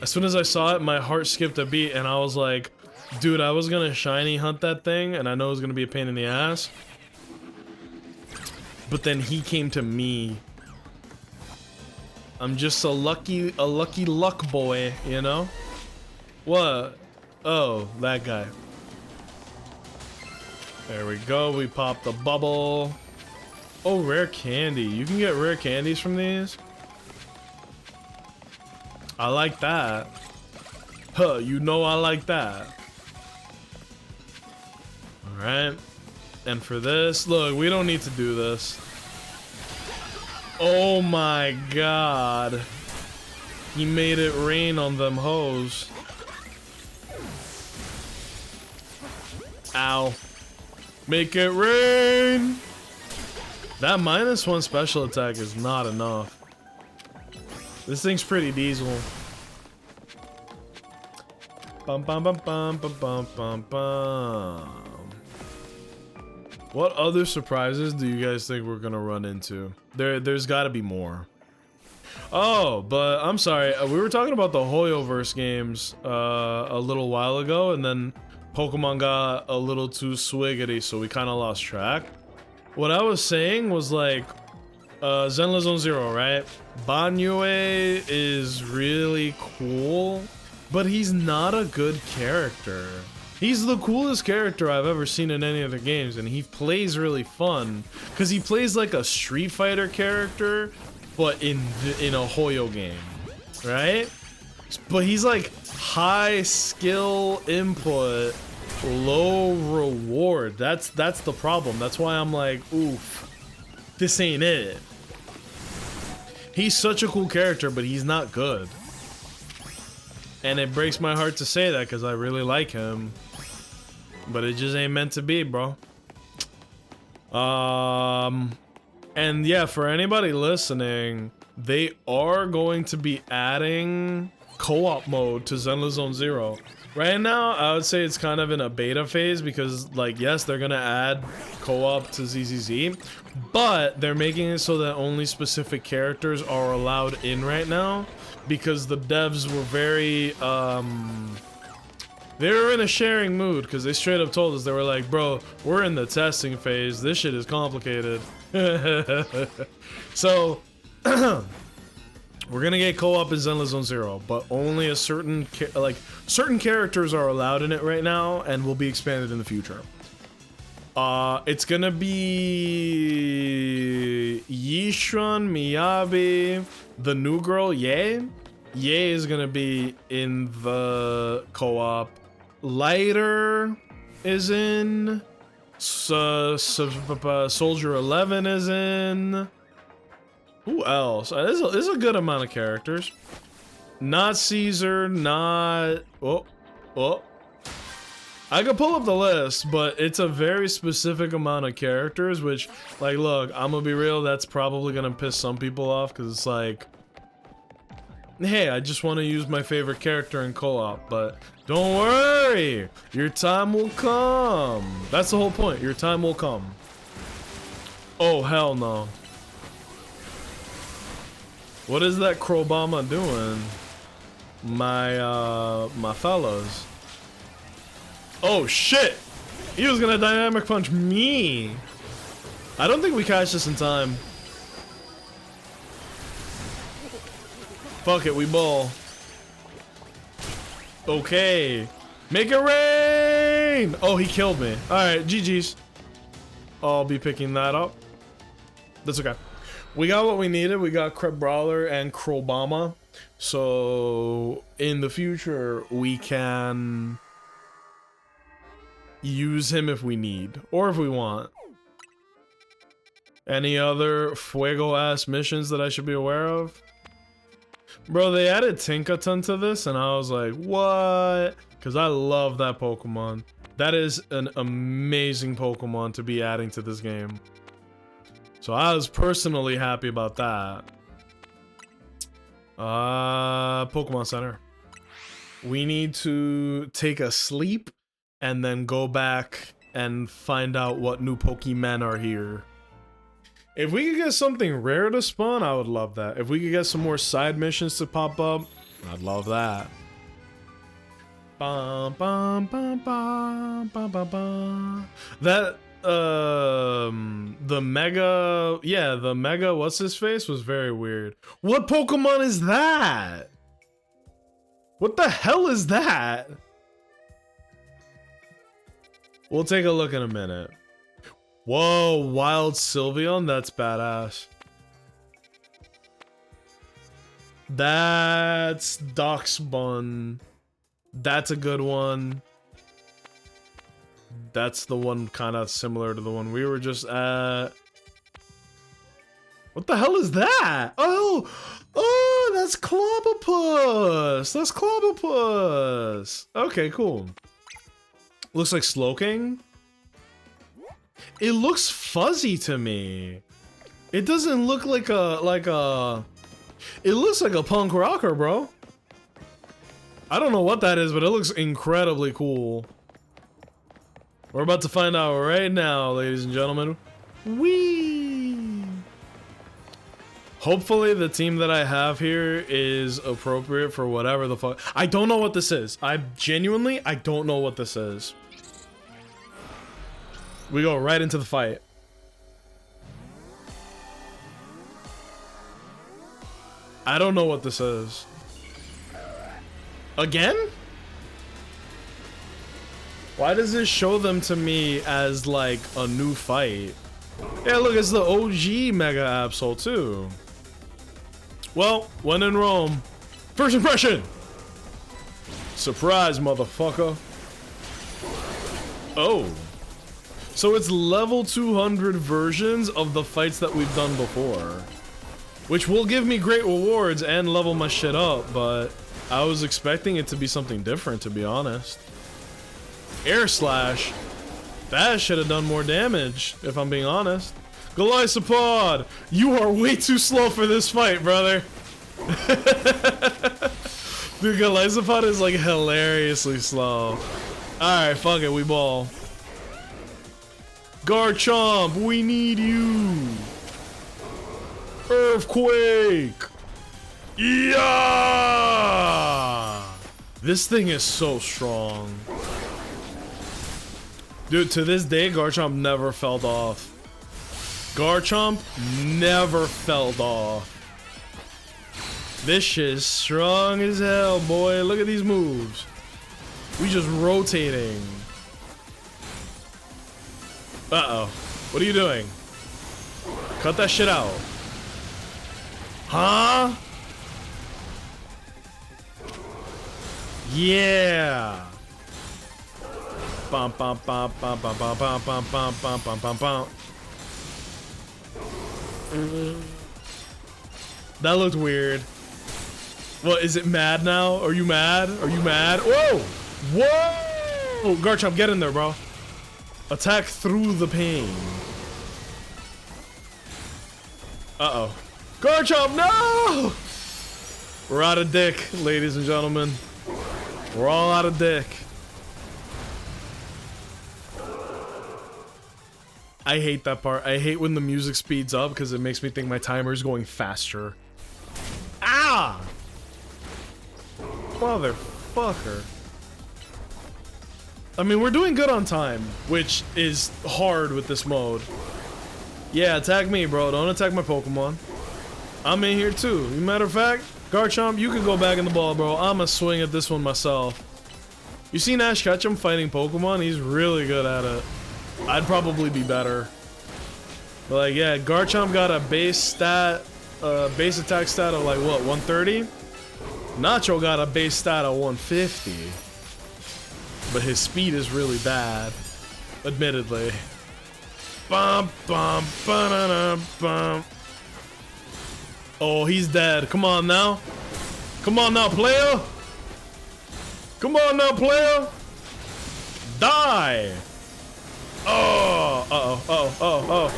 As soon as I saw it, my heart skipped a beat and I was like, dude, I was gonna shiny hunt that thing and I know it was gonna be a pain in the ass. But then he came to me. I'm just a lucky luck boy, you know? What? Oh, that guy. There we go, we popped the bubble. Oh, rare candy. You can get rare candies from these? I like that. Huh, you know I like that. Alright. And for this, look, we don't need to do this. Oh my god. He made it rain on them hoes. Ow. Make it rain! That -1 special attack is not enough. This thing's pretty diesel. Bum bum bum bum bum bum bum bum. What other surprises do you guys think we're gonna run into? There's gotta be more. Oh, but I'm sorry, we were talking about the Hoyoverse games a little while ago, and then Pokemon got a little too swiggity, so we kind of lost track. What I was saying was like, Zenless Zone Zero, right? Banyue is really cool, but he's not a good character. He's the coolest character I've ever seen in any of the games, and he plays really fun, because he plays like a Street Fighter character, but in a Hoyo game, right? But he's like high skill input, low reward. That's the problem. That's why I'm like, oof, this ain't it. He's such a cool character, but he's not good. And it breaks my heart to say that because I really like him. But it just ain't meant to be, bro. And yeah, for anybody listening, they are going to be adding co-op mode to Zenless Zone Zero. Right now, I would say it's kind of in a beta phase because, like, yes, they're gonna add co-op to ZZZ, but they're making it so that only specific characters are allowed in right now because the devs were very, they were in a sharing mood because they straight up told us, they were like, bro, we're in the testing phase, this shit is complicated. So, we're gonna get co-op in Zenless Zone Zero, but only a certain characters are allowed in it right now, and will be expanded in the future. It's gonna be Yishuan, Miyabi, the new girl, Ye. Ye is gonna be in the co-op. Lighter is in. Soldier 11 is in. Who else? There's a good amount of characters. Not Caesar, not... Oh. I could pull up the list, but it's a very specific amount of characters, which, like, look, I'm gonna be real, that's probably gonna piss some people off, because it's like... Hey, I just want to use my favorite character in co-op, but don't worry! Your time will come! That's the whole point, your time will come. Oh, hell no. What is that Crobama doing? My fellas. Oh shit! He was gonna dynamic punch me! I don't think we catch this in time. Fuck it, we ball. Okay. Make it rain! Oh, he killed me. Alright, GG's. I'll be picking that up. That's okay. We got what we needed. We got Crabrawler and Crobama. So, in the future, we can use him if we need. Or if we want. Any other Fuego-ass missions that I should be aware of? Bro, they added Tinkaton to this, and I was like, what? Because I love that Pokemon. That is an amazing Pokemon to be adding to this game. So I was personally happy about that. Pokemon Center. We need to take a sleep and then go back and find out what new Pokemon are here. If we could get something rare to spawn, I would love that. If we could get some more side missions to pop up, I'd love that. Bum, bum, bum, bum, bum, bum, bum. That, the mega, what's his face was very weird. What Pokemon is that? What the hell is that? We'll take a look in a minute. Whoa, Wild Sylveon, that's badass. That's Doxbun. That's a good one. That's the one kind of similar to the one we were just at. What the hell is that? Oh, that's Clobbopus. That's Clobbopus. Okay, cool. Looks like Slowking. It looks fuzzy to me. It doesn't look like a. It looks like a punk rocker, bro. I don't know what that is, but it looks incredibly cool. We're about to find out right now, ladies and gentlemen. Whee! Hopefully the team that I have here is appropriate for whatever the fuck. I don't know what this is. I don't know what this is. We go right into the fight. I don't know what this is. Again? Why does this show them to me as like a new fight? Yeah, look, it's the OG Mega Absol too. Well, when in Rome, first impression. Surprise, motherfucker. Oh. So it's level 200 versions of the fights that we've done before. Which will give me great rewards and level my shit up, but I was expecting it to be something different, to be honest. Air Slash. That should have done more damage, if I'm being honest. Golisopod, you are way too slow for this fight, brother. Dude, Golisopod is like hilariously slow. Alright, fuck it, we ball. Garchomp, we need you. Earthquake. Yeah! This thing is so strong. Dude, to this day, Garchomp never fell off. Garchomp never fell off. This shit is strong as hell, boy. Look at these moves. We just rotating. Uh-oh. What are you doing? Cut that shit out. Huh? Yeah. Bum bum bum bum bum bum bum bum bum bum bum bum bum. That looked weird. What, is it mad now? Are you mad? Are you mad? Whoa! Whoa! Garchomp, get in there, bro. Attack through the pain. Uh-oh. Garchomp, no! We're out of dick, ladies and gentlemen. We're all out of dick. I hate that part. I hate when the music speeds up because it makes me think my timer is going faster. Ah! Motherfucker. I mean, we're doing good on time, which is hard with this mode. Yeah, attack me, bro. Don't attack my Pokemon. I'm in here too. Matter of fact, Garchomp, you can go back in the ball, bro. I'ma swing at this one myself. You seen Ash Ketchum fighting Pokemon? He's really good at it. I'd probably be better. But like, yeah, Garchomp got a base stat, base attack stat of like what, 130? Nacho got a base stat of 150. But his speed is really bad, admittedly. Bum bum ba bum. Oh, he's dead. Come on now. Come on now, player. Come on now, player. Die. Oh, uh-oh, oh.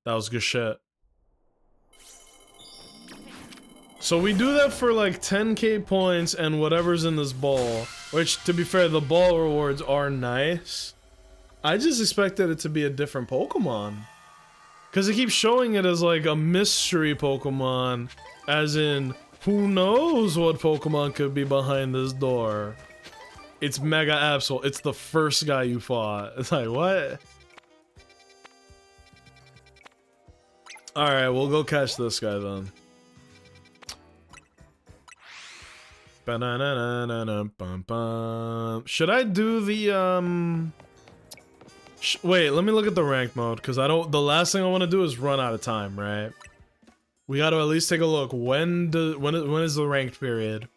That was good shit. So we do that for like 10k points and whatever's in this ball. Which, to be fair, the ball rewards are nice. I just expected it to be a different Pokemon. Because it keeps showing it as like a mystery Pokemon. As in, who knows what Pokemon could be behind this door? It's Mega Absol. It's the first guy you fought. It's like, what? Alright, we'll go catch this guy then. Should I do the, wait, let me look at the rank mode, because I don't- the last thing I want to do is run out of time, right? We gotta at least take a look. When is the ranked period?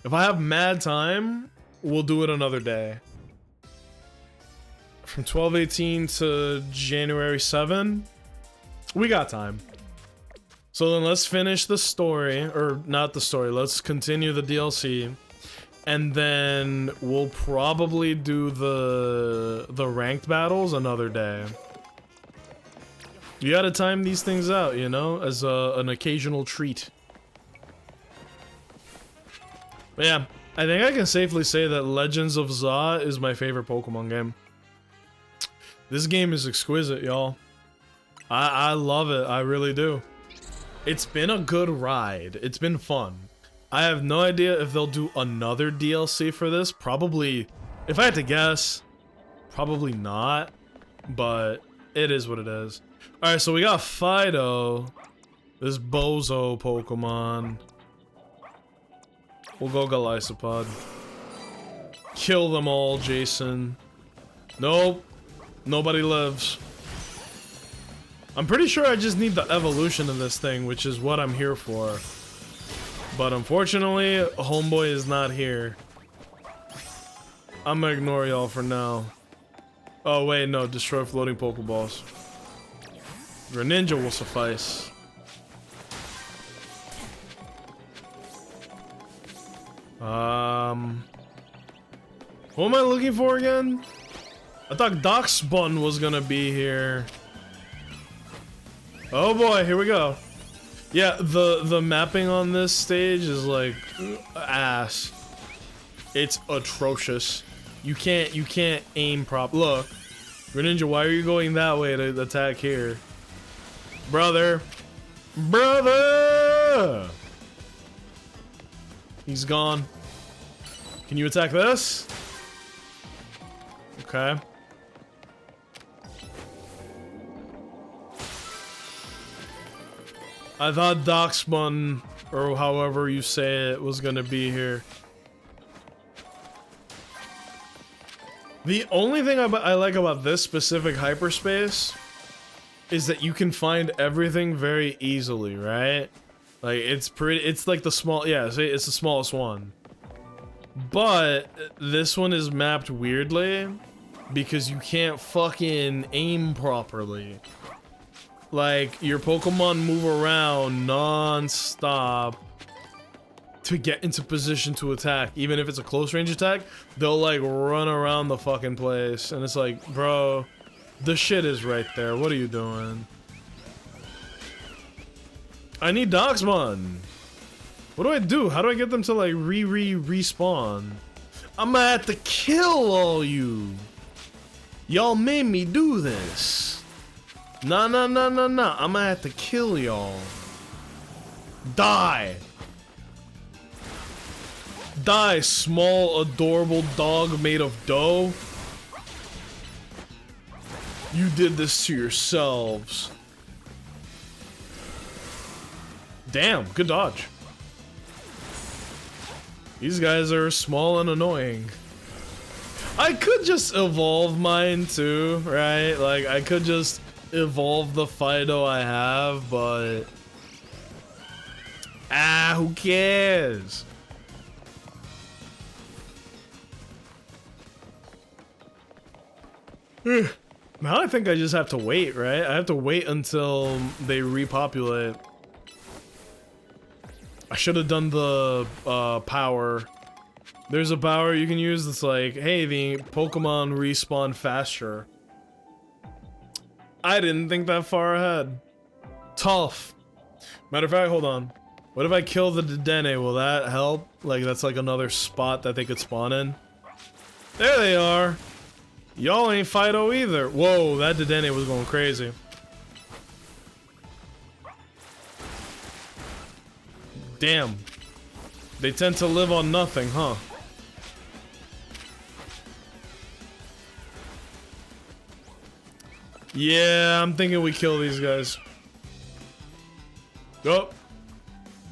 If I have mad time, we'll do it another day. From 12/18 to January 7? We got time. So then let's finish the story, or not the story, let's continue the DLC. And then we'll probably do the ranked battles another day. You gotta time these things out, you know, as an occasional treat. But yeah, I think I can safely say that Legends of Za is my favorite Pokemon game. This game is exquisite, y'all. I love it, I really do. It's been a good ride. It's been fun. I have no idea if they'll do another DLC for this. Probably, if I had to guess, probably not. But it is what it is. Alright, so we got Fido. This bozo Pokemon. We'll go Golisopod. Kill them all, Jason. Nope. Nobody lives. I'm pretty sure I just need the evolution of this thing, which is what I'm here for. But unfortunately, homeboy is not here. I'm gonna ignore y'all for now. Oh wait, no, destroy floating Pokeballs. Greninja will suffice. What am I looking for again? I thought Darkspun was gonna be here. Oh boy, here we go. Yeah, the mapping on this stage is like ass. It's atrocious. You can't aim prop. Look, Greninja, why are you going that way to attack here? Brother. Brother! He's gone. Can you attack this? Okay. I thought Darkspun, or however you say it, was gonna be here. The only thing I like about this specific hyperspace is that you can find everything very easily, right? Like, it's like the small, yeah, it's the smallest one. But this one is mapped weirdly because you can't fucking aim properly. Like, your Pokemon move around non-stop to get into position to attack. Even if it's a close range attack, they'll like run around the fucking place. And it's like, bro, the shit is right there. What are you doing? I need Darkspun. What do I do? How do I get them to like respawn? I'm gonna have to kill all you. Y'all made me do this. Nah. I'm gonna have to kill y'all. Die. Die, small, adorable dog made of dough. You did this to yourselves. Damn, good dodge. These guys are small and annoying. I could just evolve mine too, right? Like, I could just evolve the Fido I have, but... who cares? Now I think I just have to wait, right? I have to wait until they repopulate. I should have done the power. There's a power you can use that's like, hey, the Pokemon respawn faster. I didn't think that far ahead. Tough. Matter of fact, hold on. What if I kill the Dedenne? Will that help? Like, that's like another spot that they could spawn in. There they are. Y'all ain't Fido either. Whoa, that Dedenne was going crazy. Damn. They tend to live on nothing, huh? Yeah, I'm thinking we kill these guys. Oh.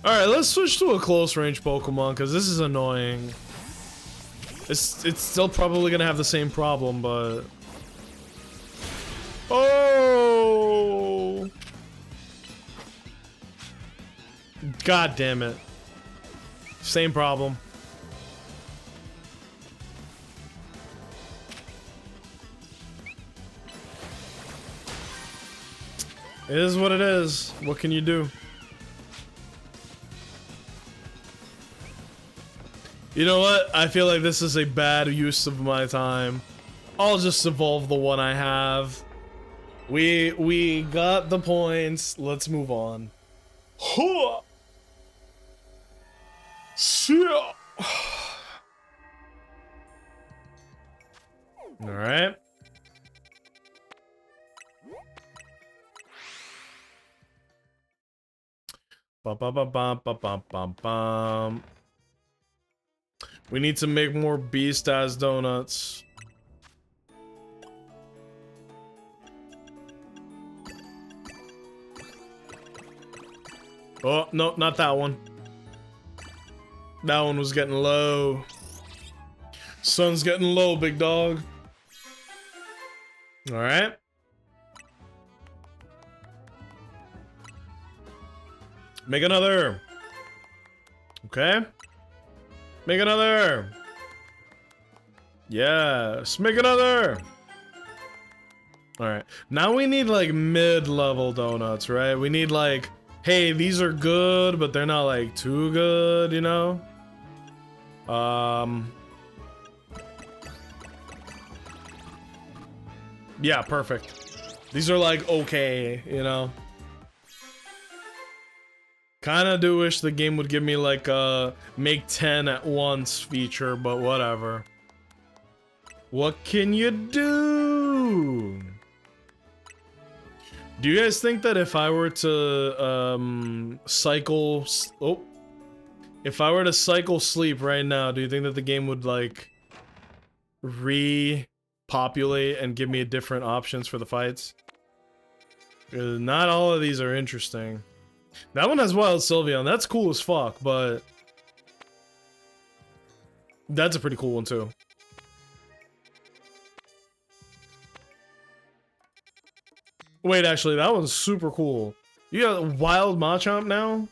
Alright, let's switch to a close range Pokemon, because this is annoying. It's still probably gonna have the same problem, but... Oh! God damn it. Same problem. It is what it is. What can you do? You know what? I feel like this is a bad use of my time. I'll just evolve the one I have. We got the points. Let's move on. All right. Bum, bum, bum, bum, bum, bum, bum, bum. We need to make more Beast-Ass donuts. Oh, no, not that one. That one was getting low. Sun's getting low, big dog. All right. Make another. Okay. Make another. Yes, make another. All right. Now we need like mid-level donuts, right? We need like, hey, these are good, but they're not like too good, you know? Yeah, perfect. These are like okay, you know? Kinda do wish the game would give me like a make 10 at once feature, but whatever. What can you do? Do you guys think that if I were to cycle if I were to cycle sleep right now, do you think that the game would like repopulate and give me different options for the fights? Not all of these are interesting. That one has Wild Sylveon. That's cool as fuck, but that's a pretty cool one too. Wait, actually, that one's super cool. You got Wild Machamp now?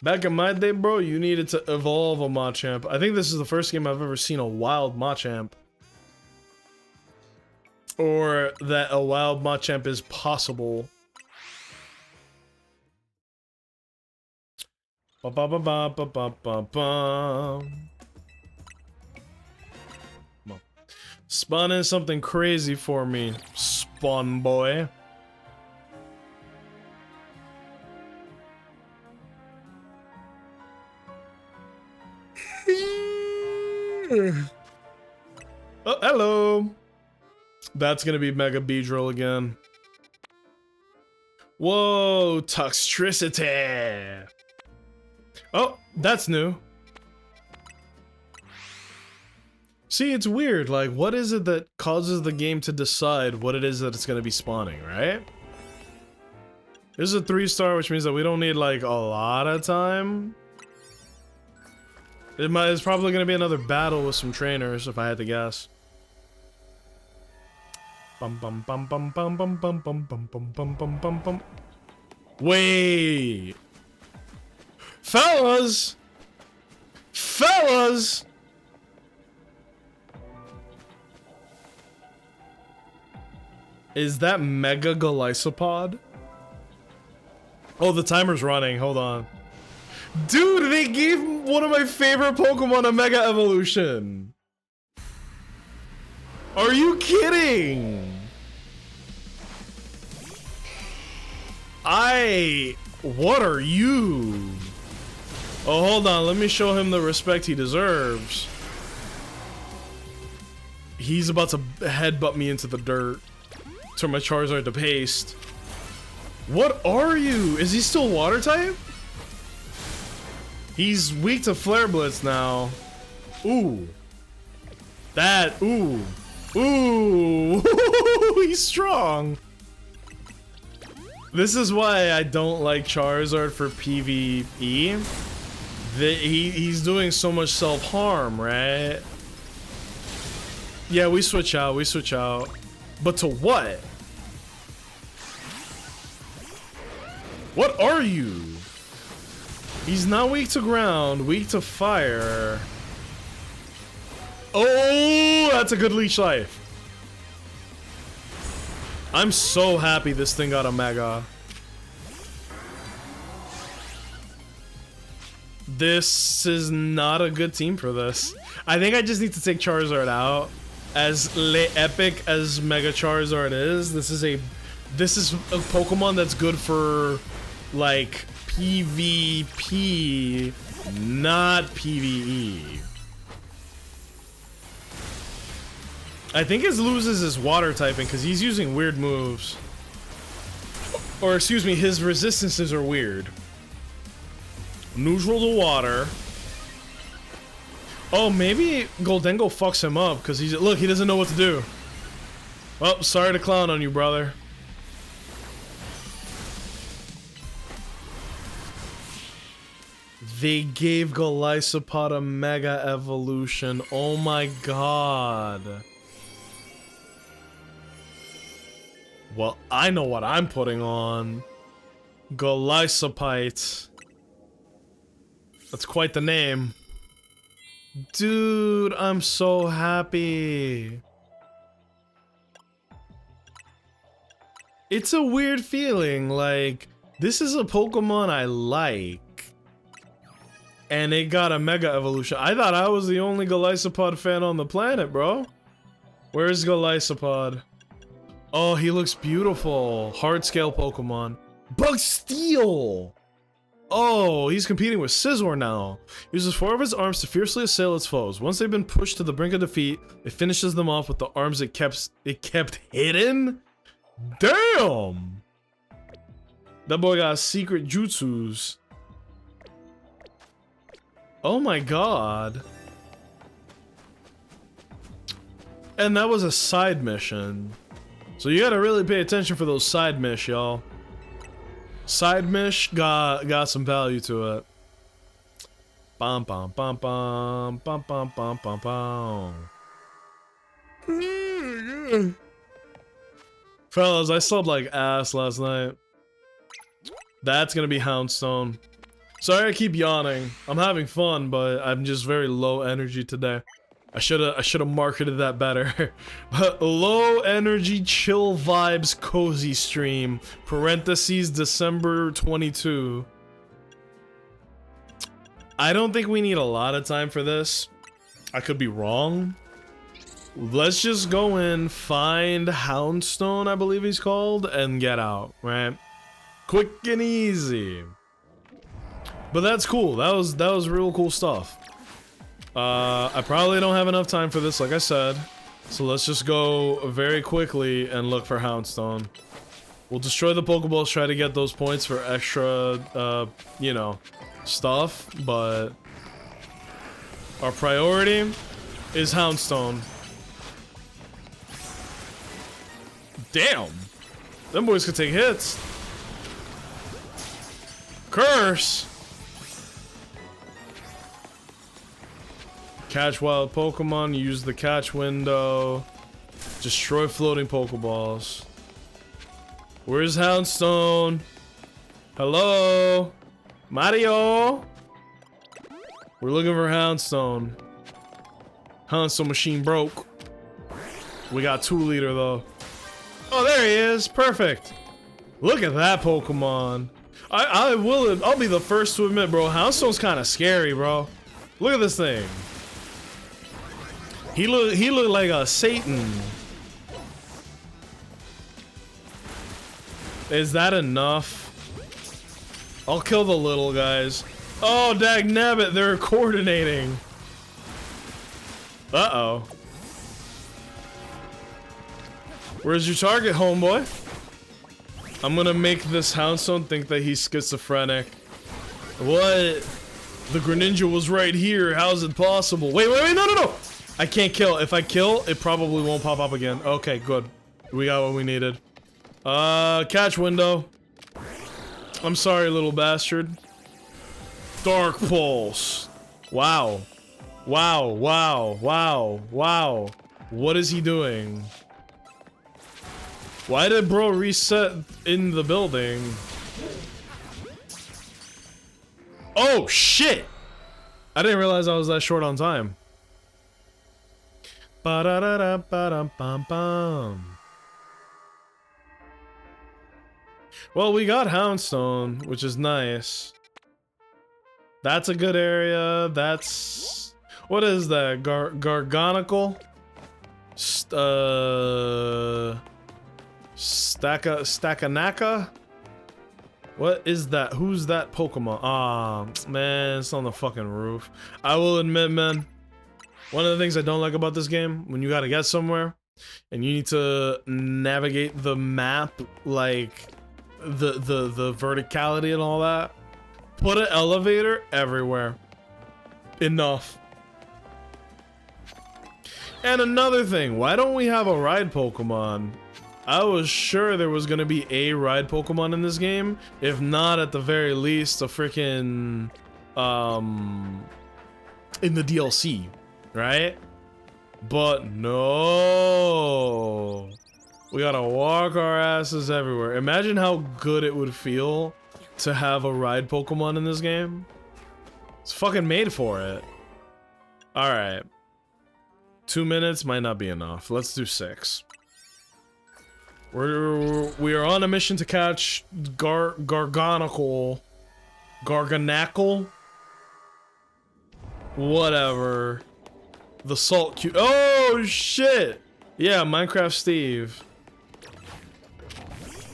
Back in my day, bro, you needed to evolve a Machamp. I think this is the first game I've ever seen a Wild Machamp. Or that a Wild Machamp is possible. Ba ba ba ba ba ba ba ba. Spawn in something crazy for me, spawn boy. Oh, hello. That's gonna be Mega Beedrill again. Whoa, Toxtricity. Oh, that's new. See, it's weird. Like, what is it that causes the game to decide what it is that it's gonna be spawning, right? This is a 3-star, which means that we don't need, like, a lot of time. It's probably gonna be another battle with some trainers, if I had to guess. Bum bum bum bum bum bum bum bum bum bum bum bum bum bum. Wait! Fellas! Fellas! Is that Mega Golisopod? Oh, the timer's running. Hold on. Dude, they gave one of my favorite Pokemon a Mega Evolution. Are you kidding? What are you? Oh, hold on. Let me show him the respect he deserves. He's about to headbutt me into the dirt. Turn my Charizard to paste. What are you? Is he still water type? He's weak to Flare Blitz now. Ooh. That, ooh. Ooh. He's strong. This is why I don't like Charizard for PvE. He's doing so much self-harm, right? Yeah, we switch out. But to what? What are you? He's not weak to ground, weak to fire. Oh, that's a good leech life. I'm so happy this thing got a Mega. This is not a good team for this. I think I just need to take Charizard out. As epic as Mega Charizard is, this is a Pokemon that's good for like PvP, not PvE. I think his loses is water typing because he's using weird moves. Or excuse me, his resistances are weird. Neutral to water. Oh, maybe Goldengo fucks him up because he's look, he doesn't know what to do. Well, sorry to clown on you, brother. They gave Golisopod a Mega Evolution. Oh my god. Well, I know what I'm putting on. Golisopite. That's quite the name. Dude, I'm so happy. It's a weird feeling, like, this is a Pokemon I like. And it got a Mega Evolution. I thought I was the only Golisopod fan on the planet, bro. Where's Golisopod? Oh, he looks beautiful. Hard scale Pokemon. Bug Steel! Oh, he's competing with Scizor now. He uses 4 of his arms to fiercely assail its foes. Once they've been pushed to the brink of defeat, it finishes them off with the arms it kept hidden? Damn! That boy got secret jutsus. Oh my god. And that was a side mission. So you gotta really pay attention for those side mish, y'all. Side mish got some value to it. Bum bum bum bum bum bum bum bum bum. Fellas, I slept like ass last night. That's gonna be Houndstone. Sorry I keep yawning. I'm having fun, but I'm just very low energy today. I shoulda marketed that better. Low energy, chill vibes, cozy stream. Parentheses, December 22. I don't think we need a lot of time for this. I could be wrong. Let's just go in, find Houndstone, I believe he's called, and get out, right? Quick and easy. But that's cool. That was real cool stuff. I probably don't have enough time for this, like I said. So let's just go very quickly and look for Houndstone. We'll destroy the Pokeballs, try to get those points for extra, you know, stuff. But our priority is Houndstone. Damn! Them boys could take hits. Curse! Catch wild Pokemon, use the catch window. Destroy floating Pokeballs. Where's Houndstone? Hello? Mario? We're looking for Houndstone. Houndstone machine broke. We got 2-liter though. Oh, there he is. Perfect. Look at that Pokemon. I'll be the first to admit, bro, Houndstone's kind of scary, bro. Look at this thing. He looked like a Satan. Is that enough? I'll kill the little guys. Oh, dag nabbit, they're coordinating. Uh-oh. Where's your target, homeboy? I'm gonna make this Houndstone think that he's schizophrenic. What? The Greninja was right here. How's it possible? Wait, no! I can't kill. If I kill, it probably won't pop up again. Okay, good. We got what we needed. Catch window. I'm sorry, little bastard. Dark Pulse. Wow. Wow. What is he doing? Why did bro reset in the building? Oh, shit! I didn't realize I was that short on time. Ba-da-da-da-ba-dum-bum-bum. Well, we got Houndstone, which is nice. That's a good area. That's... What is that? Gargonical? Stackanaka? What is that? Who's that Pokemon? Ah, man, it's on the fucking roof. I will admit, man, one of the things I don't like about this game, when you gotta get somewhere, and you need to navigate the map, like, the verticality and all that, put an elevator everywhere. Enough. And another thing, why don't we have a ride Pokemon? I was sure there was gonna be a ride Pokemon in this game, if not at the very least a freaking in the DLC, right? But no, we gotta walk our asses everywhere. Imagine how good it would feel to have a ride Pokemon in this game. It's fucking made for it. All right, 2 minutes might not be enough. Let's do 6. We are on a mission to catch Garganacle. Whatever. The salt cube. Oh shit! Yeah, Minecraft Steve.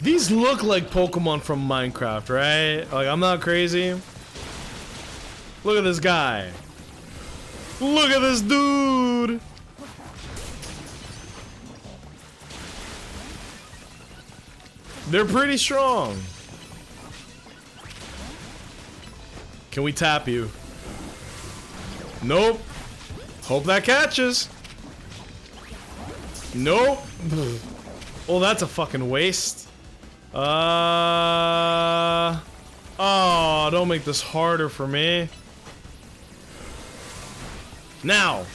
These look like Pokemon from Minecraft, right? Like, I'm not crazy. Look at this guy. Look at this dude! They're pretty strong. Can we tap you? Nope. Hope that catches. Nope. Well, that's a fucking waste. Oh, don't make this harder for me. Now.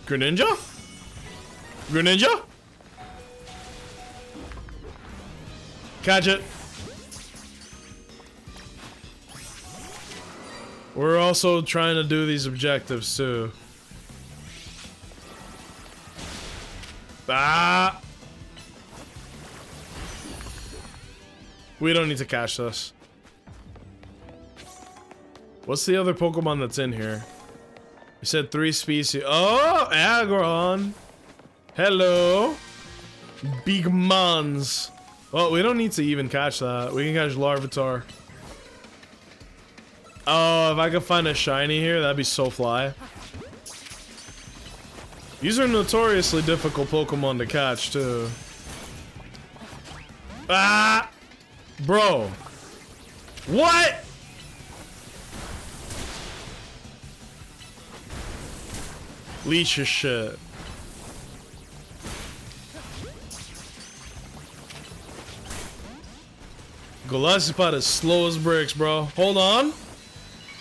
Greninja? Greninja? Catch it. We're also trying to do these objectives too. Ah! We don't need to catch this. What's the other Pokemon that's in here? You said 3 species. Oh, Aggron. Hello. Big Mons. Well, we don't need to even catch that. We can catch Larvitar. Oh, if I could find a shiny here, that'd be so fly. These are notoriously difficult Pokemon to catch, too. Ah! Bro. What? Leech your shit. Golisopod is slow as bricks, bro. Hold on.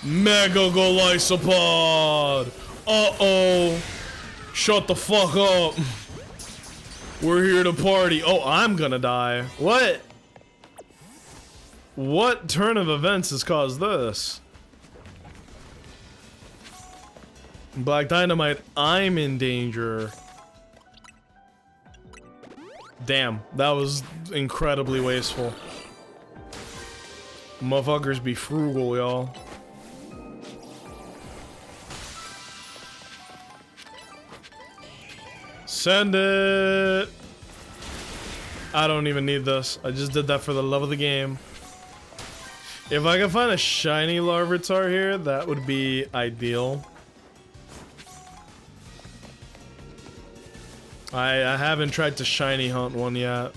Mega Golisopod. Uh-oh. Shut the fuck up. We're here to party. Oh, I'm gonna die. What? What turn of events has caused this? Black Dynamite, I'm in danger. Damn, that was incredibly wasteful. Motherfuckers be frugal, y'all. Send it! I don't even need this. I just did that for the love of the game. If I could find a shiny Larvitar here, that would be ideal. I haven't tried to shiny hunt one yet.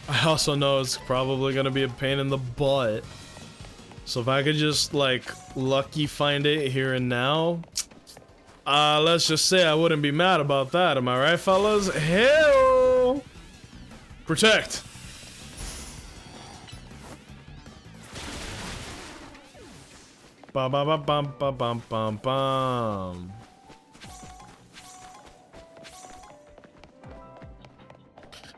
I also know it's probably gonna be a pain in the butt. So if I could just, like, lucky find it here and now, let's just say I wouldn't be mad about that. Am I right, fellas? Hell! Protect! Bum bum bum bum bum bum bum bum.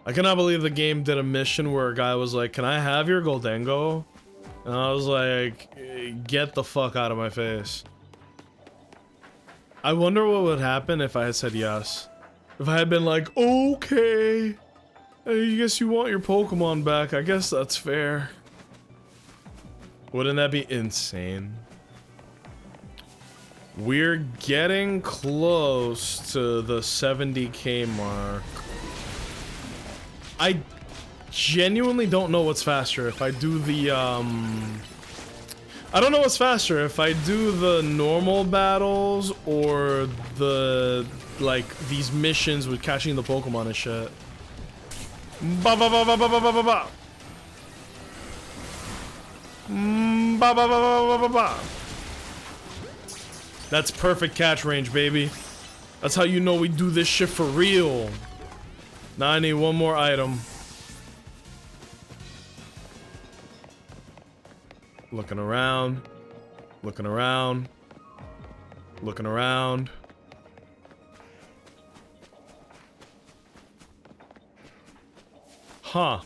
I cannot believe the game did a mission where a guy was like, "Can I have your Goldengo?" And I was like, "Get the fuck out of my face." I wonder what would happen if I had said yes. If I had been like, "Okay, I guess you want your Pokemon back. I guess that's fair." Wouldn't that be insane? We're getting close to the 70k mark. I genuinely don't know what's faster if I do the, I don't know what's faster if I do the normal battles or the, like, these missions with catching the Pokemon and shit. Ba ba ba ba ba ba ba ba ba. Ba ba ba ba ba ba ba. That's perfect catch range, baby. That's how you know we do this shit for real. Now I need one more item. Looking around. Looking around. Looking around. Huh.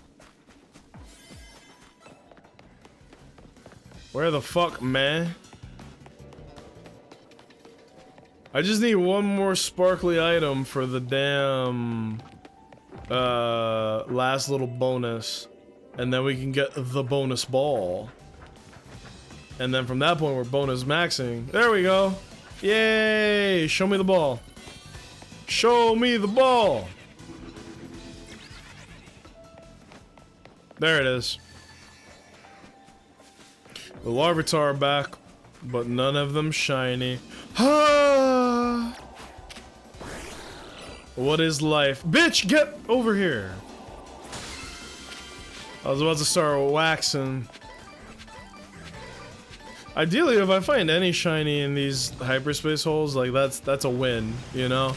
Where the fuck, man? I just need one more sparkly item for the damn last little bonus, and then we can get the bonus ball, and then from that point we're bonus maxing. There we go. Yay! Show me the ball. Show me the ball. There it is. The Larvitar are back, but none of them shiny. What is life? Bitch, get over here. I was about to start waxing. Ideally, if I find any shiny in these hyperspace holes, like that's a win, you know?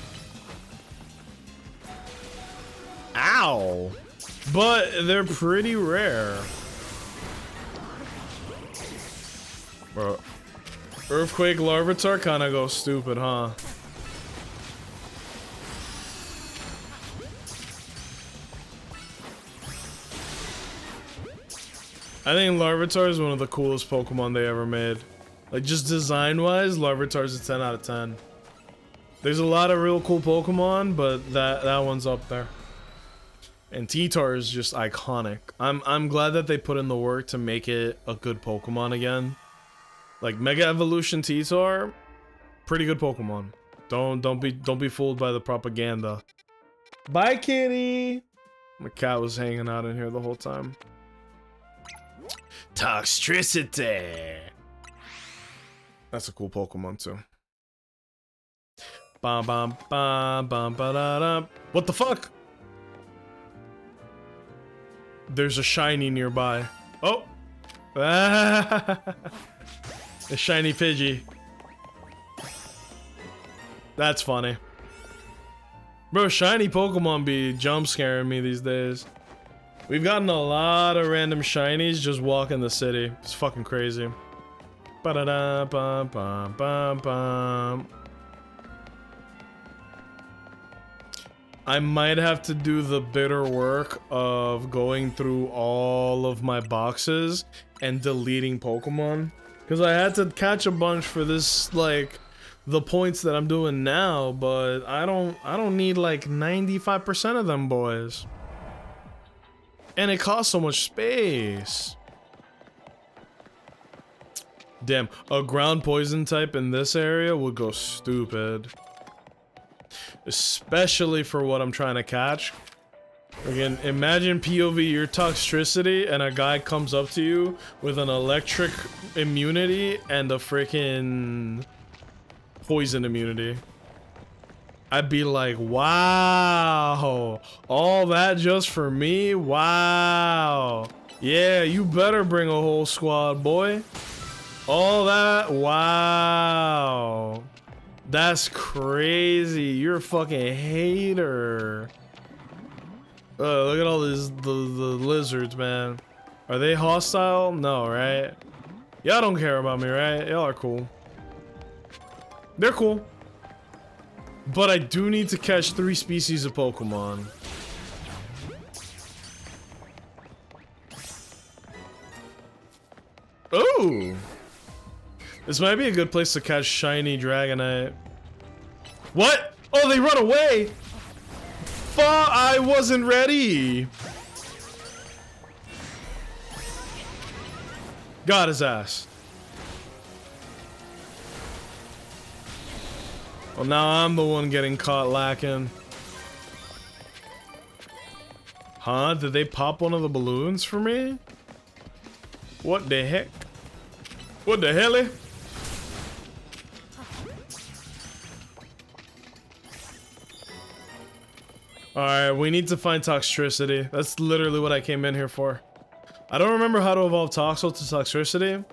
Ow! But they're pretty rare. Bro. Earthquake Larvitar kinda goes stupid, huh? I think Larvitar is one of the coolest Pokemon they ever made. Like, just design-wise, Larvitar's a 10 out of 10. There's a lot of real cool Pokemon, but that one's up there. And T-Tar is just iconic. I'm glad that they put in the work to make it a good Pokemon again. Like, Mega Evolution T-Tar, pretty good Pokemon. Don't be fooled by the propaganda. Bye, kitty. My cat was hanging out in here the whole time. Toxtricity. That's a cool Pokemon too. Bam bam bam bam ba da da. What the fuck? There's a shiny nearby. Oh. A shiny Pidgey. That's funny. Bro, shiny Pokemon be jump scaring me these days. We've gotten a lot of random shinies just walking the city. It's fucking crazy. Ba-da-da, bum, bum, bum, bum. I might have to do the bitter work of going through all of my boxes and deleting Pokemon. Because I had to catch a bunch for this, like, the points that I'm doing now, but I don't need like 95% of them boys. And it costs so much space. Damn, a ground poison type in this area would go stupid. Especially for what I'm trying to catch. Again, imagine POV your toxicity and a guy comes up to you with an electric immunity and a freaking poison immunity. I'd be like, wow, all that just for me? Wow. Yeah, you better bring a whole squad, boy. All that, wow. That's crazy. You're a fucking hater. Look at all these the lizards, man. Are they hostile? No, right? Y'all don't care about me, right? Y'all are cool. They're cool. But I do need to catch 3 species of Pokemon. Ooh! This might be a good place to catch shiny Dragonite. What? Oh, they run away! I wasn't ready. Got his ass. Well, now I'm the one getting caught lacking. Huh? Did they pop one of the balloons for me? What the heck? What the hell? Alright, we need to find Toxtricity. That's literally what I came in here for. I don't remember how to evolve Toxel to Toxtricity.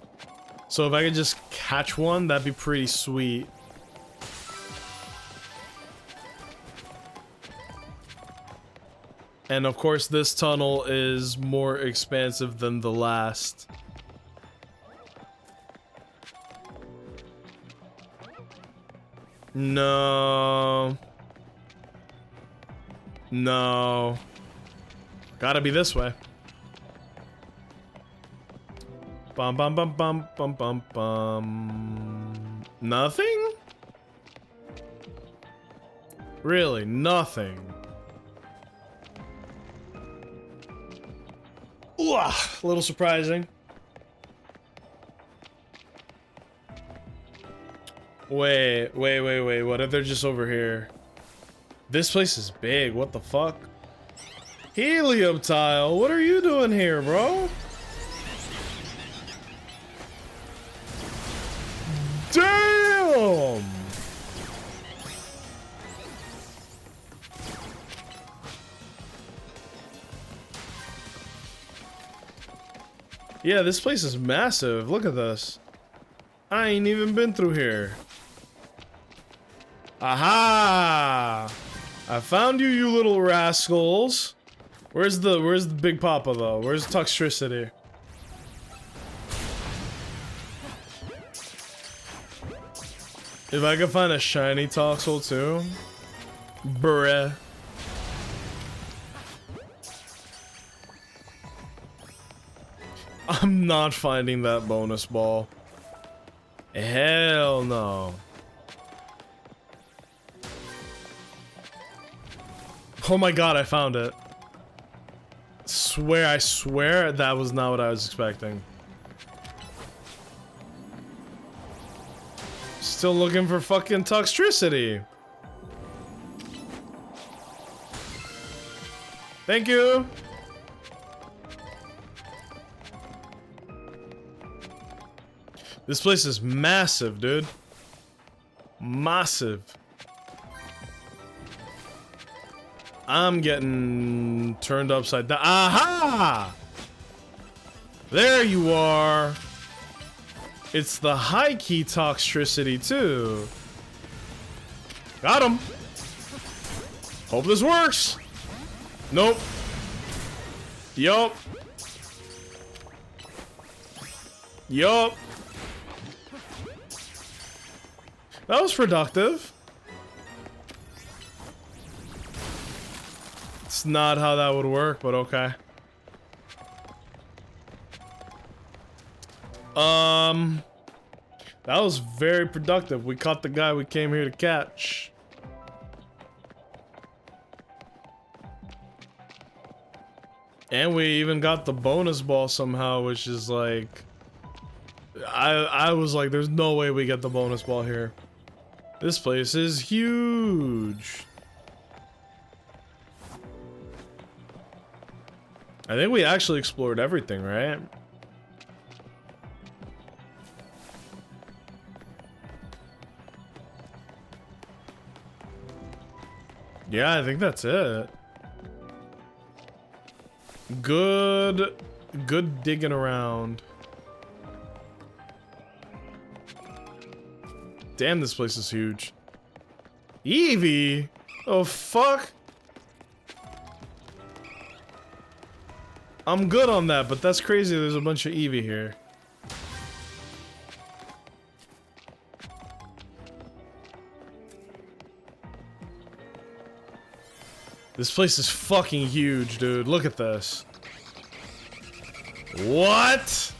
So if I could just catch one, that'd be pretty sweet. And of course, this tunnel is more expansive than the last. No. No. Gotta be this way. Bum bum bum bum bum bum bum. Nothing? Really, nothing. Ooh, a little surprising. Wait, what if they're just over here? This place is big, what the fuck? Helioptile, what are you doing here, bro? Damn! Yeah, this place is massive, look at this. I ain't even been through here. Aha! I found you, you little rascals. Where's the Big Papa though? Where's Toxtricity? If I could find a shiny Toxel too, bruh. I'm not finding that bonus ball. Hell no. Oh my god, I found it. I swear that was not what I was expecting. Still looking for fucking Toxtricity. Thank you. This place is massive, dude. Massive. I'm getting turned upside down. Aha! There you are. It's the high key Toxtricity too. Got him. Hope this works. Nope. Yup. Yup. That was productive. It's not how that would work, but okay. That was very productive. We caught the guy we came here to catch. And we even got the bonus ball somehow, which is like... I was like, there's no way we get the bonus ball here. This place is huge. I think we actually explored everything, right? Yeah, I think that's it. Good digging around. Damn, this place is huge. Eevee? Oh, fuck? I'm good on that, but that's crazy there's a bunch of Eevee here. This place is fucking huge, dude. Look at this. What?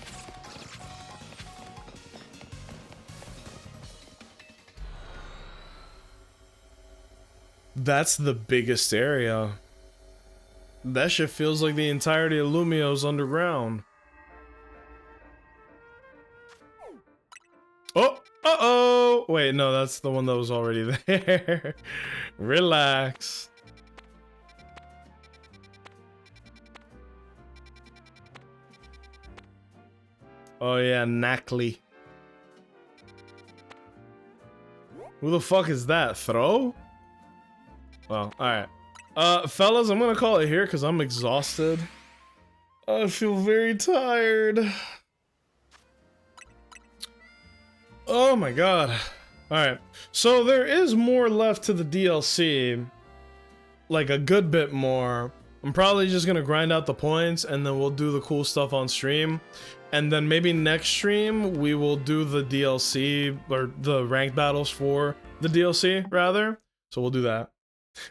That's the biggest area. That shit feels like the entirety of Lumio's underground. Oh! Uh-oh! Wait, no, that's the one that was already there. Relax. Oh yeah, Knackley. Who the fuck is that? Throw? Well, alright. Fellas, I'm gonna call it here because I'm exhausted. I feel very tired. Oh my god. Alright. So there is more left to the DLC. Like a good bit more. I'm probably just gonna grind out the points and then we'll do the cool stuff on stream. And then maybe next stream we will do the DLC or the ranked battles for the DLC rather. So we'll do that.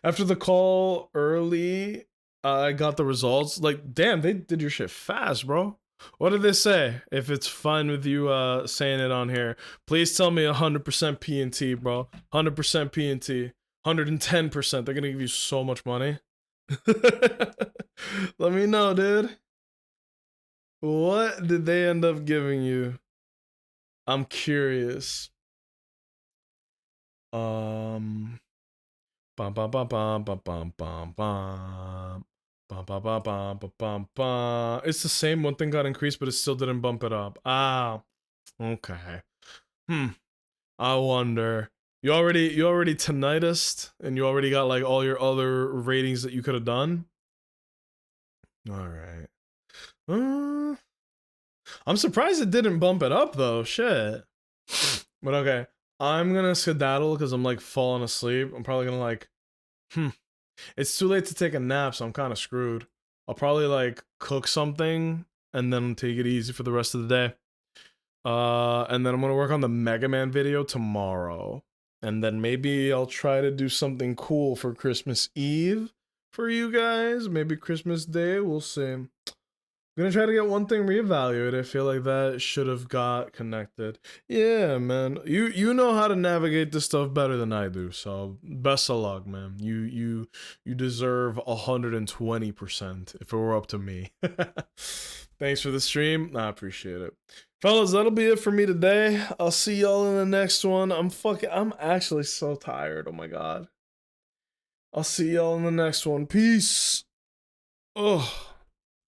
After the call early, I got the results. Like, damn, they did your shit fast, bro. What did they say? If it's fine with you saying it on here, please tell me 100% P&T, bro. 100% P&T. 110%. They're gonna give you so much money. Let me know, dude. What did they end up giving you? I'm curious. Bum bum bum bum bum bum bum bum bum. Bum, bum, bum, bum, bum, bum, bum. It's the same. One thing got increased, but it still didn't bump it up. Ah, okay. I wonder. You already tinnitus, and you already got like all your other ratings that you could have done. All right. I'm surprised it didn't bump it up though. Shit. But okay, I'm gonna skedaddle because I'm like falling asleep. I'm probably gonna like, It's too late to take a nap, so I'm kind of screwed. I'll probably like cook something and then take it easy for the rest of the day. And then I'm gonna work on the Mega Man video tomorrow. And then maybe I'll try to do something cool for Christmas Eve for you guys. Maybe Christmas Day, we'll see. I'm gonna try to get one thing reevaluated. I feel like that should have got connected. Yeah, man. You know how to navigate this stuff better than I do. So best of luck, man. You deserve 120% if it were up to me. Thanks for the stream. I appreciate it. Fellas, that'll be it for me today. I'll see y'all in the next one. I'm actually so tired. Oh my god. I'll see y'all in the next one. Peace. Oh.